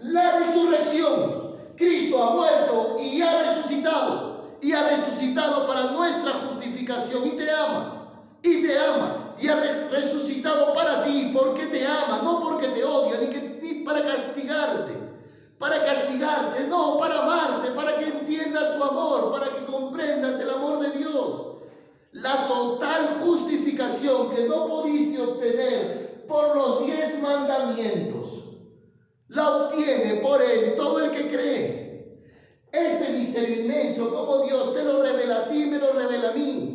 la resurrección. Cristo ha muerto y ha resucitado. Y ha resucitado para nuestra justificación. Y te ama. Y te ama. Y ha resucitado para ti, porque te ama, no porque te odia, ni para castigarte, no, para amarte, para que entiendas su amor, para que comprendas el amor de Dios. La total justificación que no pudiste obtener por los 10 mandamientos, la obtiene por Él todo el que cree. Este misterio inmenso, como Dios te lo revela a ti, me lo revela a mí.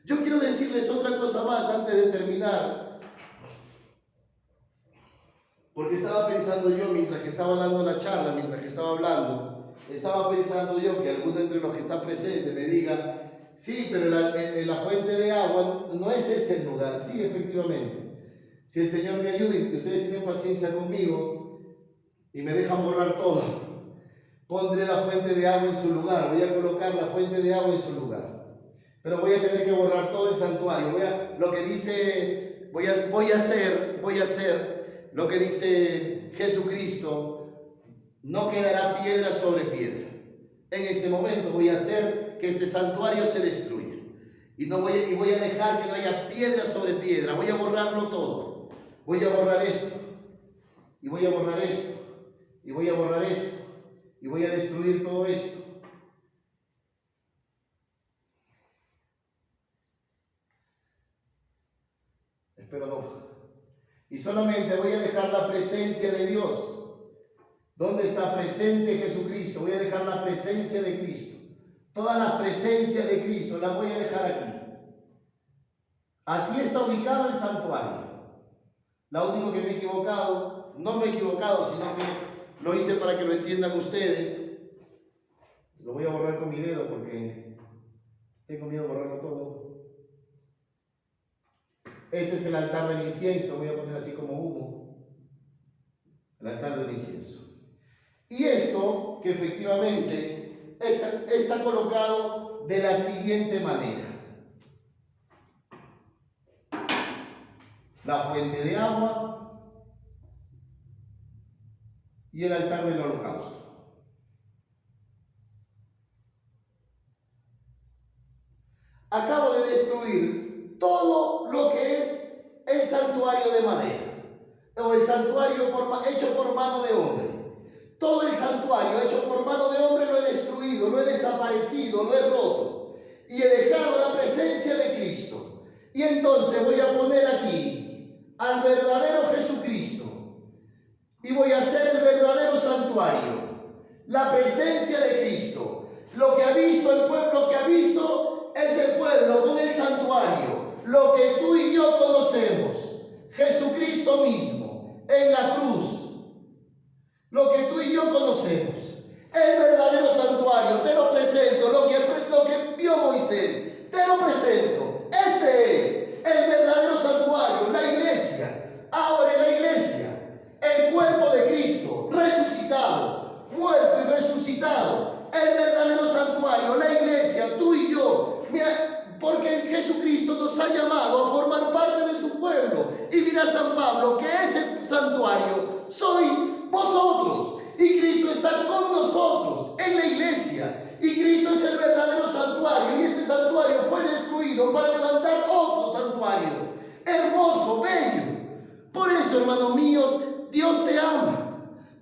Yo quiero decirles otra cosa más antes de terminar, porque estaba pensando yo mientras que estaba dando la charla, mientras que estaba hablando, estaba pensando yo que alguno entre los que está presente me diga: sí, pero la fuente de agua no es ese el lugar. Sí, efectivamente. Si el Señor me ayuda y ustedes tienen paciencia conmigo y me dejan borrar todo, pondré la fuente de agua en su lugar, voy a colocar la fuente de agua en su lugar. Pero voy a tener que borrar todo el santuario. Voy a hacer lo que dice Jesucristo. No quedará piedra sobre piedra. En este momento voy a hacer que este santuario se destruya. Y voy a dejar que no haya piedra sobre piedra. Voy a borrarlo todo. Voy a borrar esto. Y voy a borrar esto. Y voy a borrar esto. Y voy a destruir todo esto. Pero no. Y solamente voy a dejar la presencia de Dios. ¿Dónde está presente Jesucristo? Voy a dejar la presencia de Cristo. Todas las presencias de Cristo las voy a dejar aquí. Así está ubicado el santuario. Lo único que me he equivocado, no me he equivocado, sino que lo hice para que lo entiendan ustedes. Lo voy a borrar con mi dedo porque tengo miedo de borrarlo todo. Este es el altar del incienso, voy a poner así como humo. El altar del incienso. Y esto, que efectivamente está colocado de la siguiente manera. La fuente de agua y el altar del holocausto. Acabo de destruir todo lo que es el santuario de madera o el santuario hecho por mano de hombre. Todo el santuario hecho por mano de hombre lo he destruido, lo he desaparecido, lo he roto y he dejado la presencia de Cristo. Y entonces voy a poner aquí al verdadero Jesucristo y voy a hacer el verdadero santuario, la presencia de Cristo. Lo que ha visto el pueblo, que ha visto ese pueblo con el santuario, lo que tú y yo conocemos, Jesucristo mismo en la cruz, lo que tú y yo conocemos, el verdadero santuario, te lo presento, lo que vio Moisés, te lo presento. Este es el verdadero santuario, la iglesia. Ahora en la iglesia, el cuerpo de Cristo, resucitado, muerto y resucitado, el verdadero santuario, la iglesia, tú y yo. Mira, porque Jesucristo nos ha llamado a formar parte de su pueblo. Y dirá San Pablo que ese santuario sois vosotros. Y Cristo está con nosotros en la iglesia. Y Cristo es el verdadero santuario. Y este santuario fue destruido para levantar otro santuario. Hermoso, bello. Por eso, hermanos míos, Dios te ama.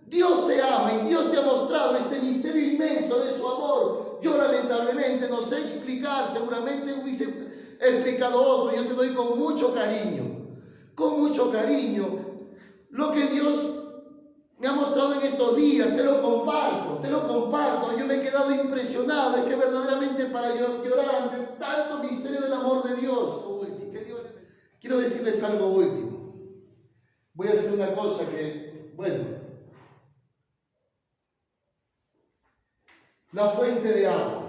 Dios te ama y Dios te ha mostrado este misterio inmenso de su amor. Yo lamentablemente no sé explicar, seguramente hubiese explicado otro. Yo te doy con mucho cariño, lo que Dios me ha mostrado en estos días. Te lo comparto. Yo me he quedado impresionado, es que verdaderamente para llorar ante tanto misterio del amor de Dios. Quiero decirles algo último. Voy a hacer una cosa que, la fuente de agua,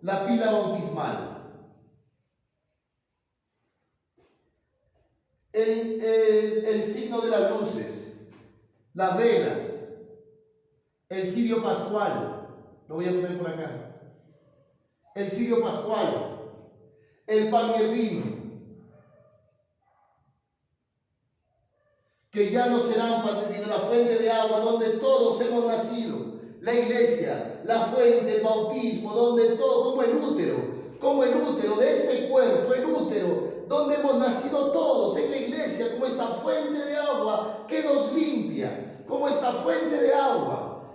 la pila bautismal, el signo de las luces, las velas, el cirio pascual, lo voy a poner por acá, el cirio pascual, el pan y el vino, que ya no serán pan y vino, la fuente de agua donde todos hemos nacido. La iglesia, la fuente, el bautismo, donde todo, como el útero de este cuerpo, el útero, donde hemos nacido todos en la iglesia, como esta fuente de agua que nos limpia, como esta fuente de agua.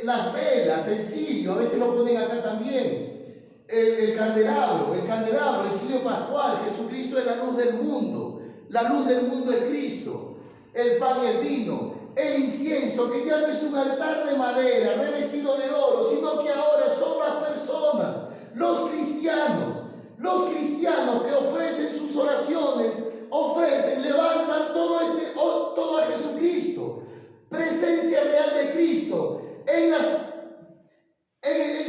Las velas, el cirio, a veces lo ponen acá también, el candelabro, el cirio pascual. Jesucristo es la luz del mundo es Cristo, el pan y el vino. El incienso, que ya no es un altar de madera revestido de oro, sino que ahora son las personas, los cristianos que ofrecen sus oraciones, levantan todo a Jesucristo, presencia real de Cristo en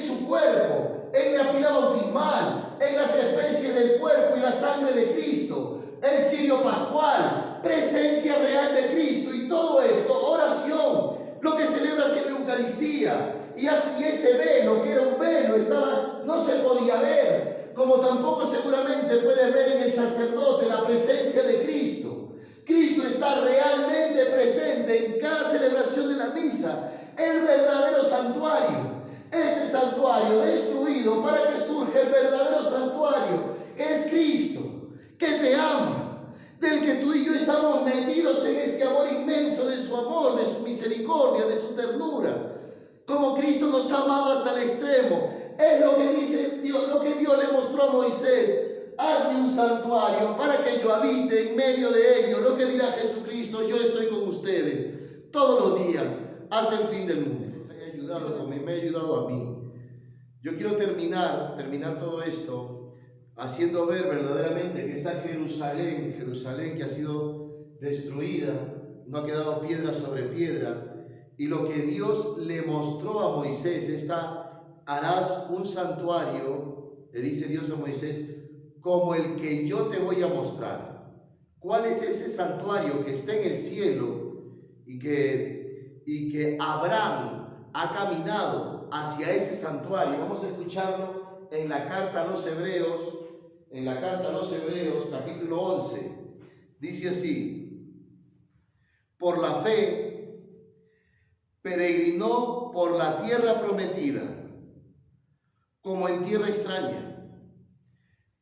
su cuerpo, en la pila bautismal, en las especies del cuerpo y la sangre de Cristo, el cirio pascual, presencia real de Cristo. Y todo esto, oración, lo que celebras en la Eucaristía. Y este velo, que era un velo, no se podía ver, como tampoco seguramente puedes ver en el sacerdote la presencia de Cristo. Cristo está realmente presente en cada celebración de la misa, el verdadero santuario. Este santuario destruido para que surja el verdadero santuario, que es Cristo, que te ama, del que tú y yo estamos metidos en este amor inmenso de su amor, de su misericordia, de su ternura. Como Cristo nos ha amado hasta el extremo. Es lo que dice Dios, lo que Dios le mostró a Moisés. Hazme un santuario para que yo habite en medio de ellos. Lo que dirá Jesucristo: yo estoy con ustedes todos los días hasta el fin del mundo. Me ha ayudado a mí. Yo quiero terminar todo esto haciendo ver verdaderamente que está Jerusalén que ha sido destruida, no ha quedado piedra sobre piedra. Y lo que Dios le mostró a Moisés, harás un santuario, le dice Dios a Moisés, como el que yo te voy a mostrar. ¿Cuál es ese santuario que está en el cielo y que Abraham ha caminado hacia ese santuario? Vamos a escucharlo en la carta a los Hebreos, capítulo 11. Dice así: por la fe peregrinó por la tierra prometida, como en tierra extraña.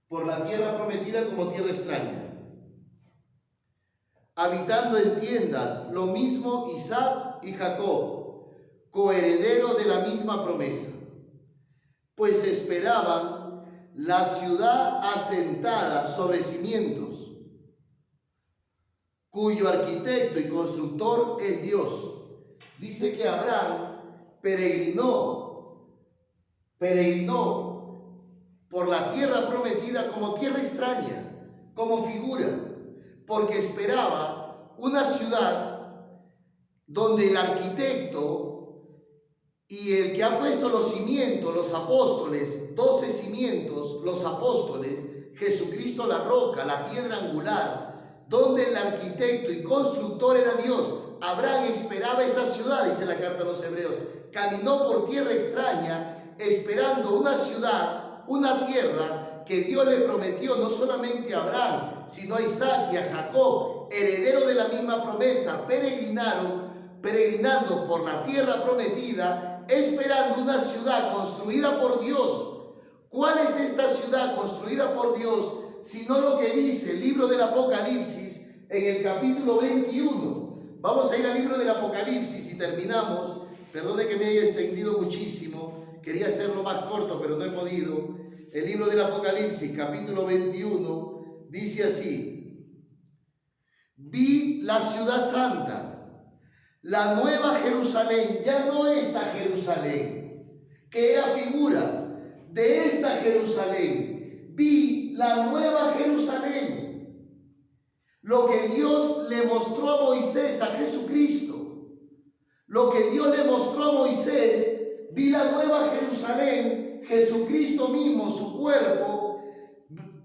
Por la tierra prometida como tierra extraña, habitando en tiendas, lo mismo Isaac y Jacob, coherederos de la misma promesa, pues esperaban la ciudad asentada sobre cimientos, cuyo arquitecto y constructor es Dios. Dice que Abraham peregrinó por la tierra prometida como tierra extraña, como figura, porque esperaba una ciudad donde el arquitecto y el que ha puesto los cimientos, los apóstoles, 12 cimientos, los apóstoles, Jesucristo la roca, la piedra angular, donde el arquitecto y constructor era Dios. Abraham esperaba esa ciudad, dice la carta a los Hebreos. Caminó por tierra extraña, esperando una ciudad, una tierra que Dios le prometió no solamente a Abraham, sino a Isaac y a Jacob, herederos de la misma promesa. Peregrinando por la tierra prometida, esperando una ciudad construida por Dios. ¿Cuál es esta ciudad construida por Dios? Sino lo que dice el libro del Apocalipsis en el capítulo 21. Vamos a ir al libro del Apocalipsis y terminamos. Perdone que me haya extendido muchísimo. Quería hacerlo más corto, pero no he podido. El libro del Apocalipsis, capítulo 21, dice así: vi la ciudad santa, la nueva Jerusalén, ya no esta Jerusalén, que era figura de esta Jerusalén. Vi la nueva Jerusalén. Lo que Dios le mostró a Moisés, a Jesucristo. Lo que Dios le mostró a Moisés, vi la nueva Jerusalén, Jesucristo mismo, su cuerpo.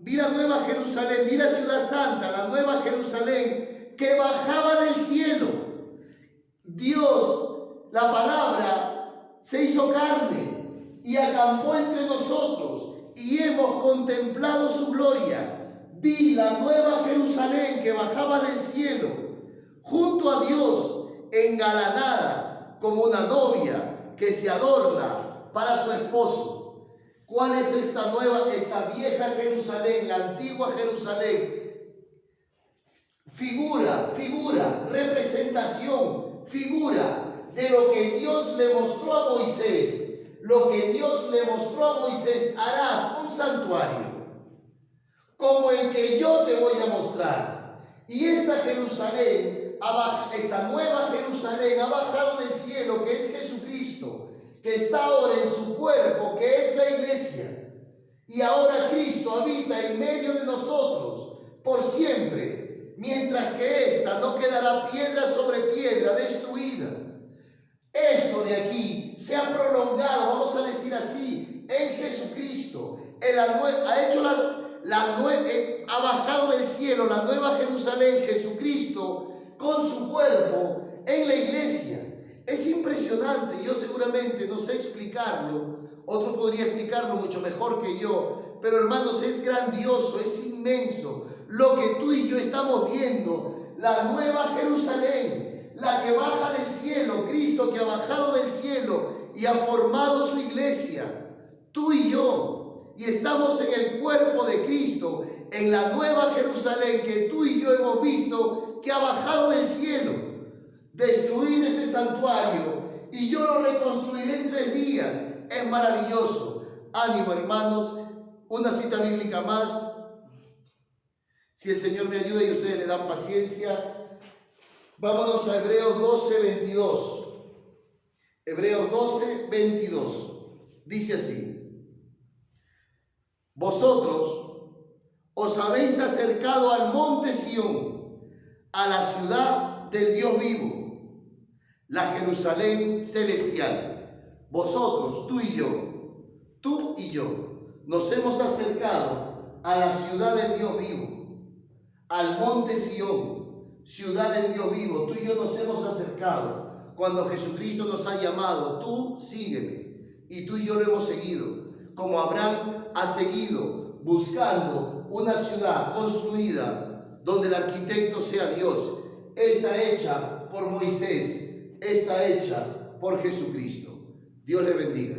Vi la nueva Jerusalén, vi la ciudad santa, la nueva Jerusalén, que bajaba del cielo. Dios, la palabra, se hizo carne y acampó entre nosotros, y hemos contemplado su gloria. Vi la nueva Jerusalén que bajaba del cielo, junto a Dios, engalanada como una novia que se adorna para su esposo. ¿Cuál es esta vieja Jerusalén, la antigua Jerusalén? Figura, representación, figura de lo que Dios le mostró a Moisés. Lo que Dios le mostró a Moisés: harás un santuario como el que yo te voy a mostrar. Y esta Jerusalén, esta nueva Jerusalén ha bajado del cielo, que es Jesucristo, que está ahora en su cuerpo, que es la iglesia. Y ahora Cristo habita en medio de nosotros por siempre, mientras que esta no quedará piedra sobre piedra destruida. Esto de aquí se ha prolongado, vamos a decir así, en Jesucristo. Él ha hecho ha bajado del cielo la nueva Jerusalén, Jesucristo, con su cuerpo en la iglesia. Es impresionante. Yo seguramente no sé explicarlo, otro podría explicarlo mucho mejor que yo, pero hermanos, es grandioso, es inmenso lo que tú y yo estamos viendo. La nueva Jerusalén, la que baja del cielo, Cristo que ha bajado del cielo y ha formado su iglesia, tú y yo, y estamos en el cuerpo de Cristo, en la nueva Jerusalén que tú y yo hemos visto que ha bajado del cielo. Destruir este santuario y yo lo reconstruiré en 3 días. Es maravilloso. Ánimo, hermanos. Una cita bíblica más. Si el Señor me ayuda y ustedes le dan paciencia, vámonos a Hebreos 12, 22. Hebreos 12, 22. Dice así: vosotros os habéis acercado al monte Sión, a la ciudad del Dios vivo, la Jerusalén celestial. Vosotros, tú y yo, nos hemos acercado a la ciudad del Dios vivo, al monte Sión, ciudad del Dios vivo. Tú y yo nos hemos acercado cuando Jesucristo nos ha llamado: tú sígueme. Y tú y yo lo hemos seguido, como Abraham ha seguido, buscando una ciudad construida donde el arquitecto sea Dios. Está hecha por Moisés, está hecha por Jesucristo. Dios le bendiga.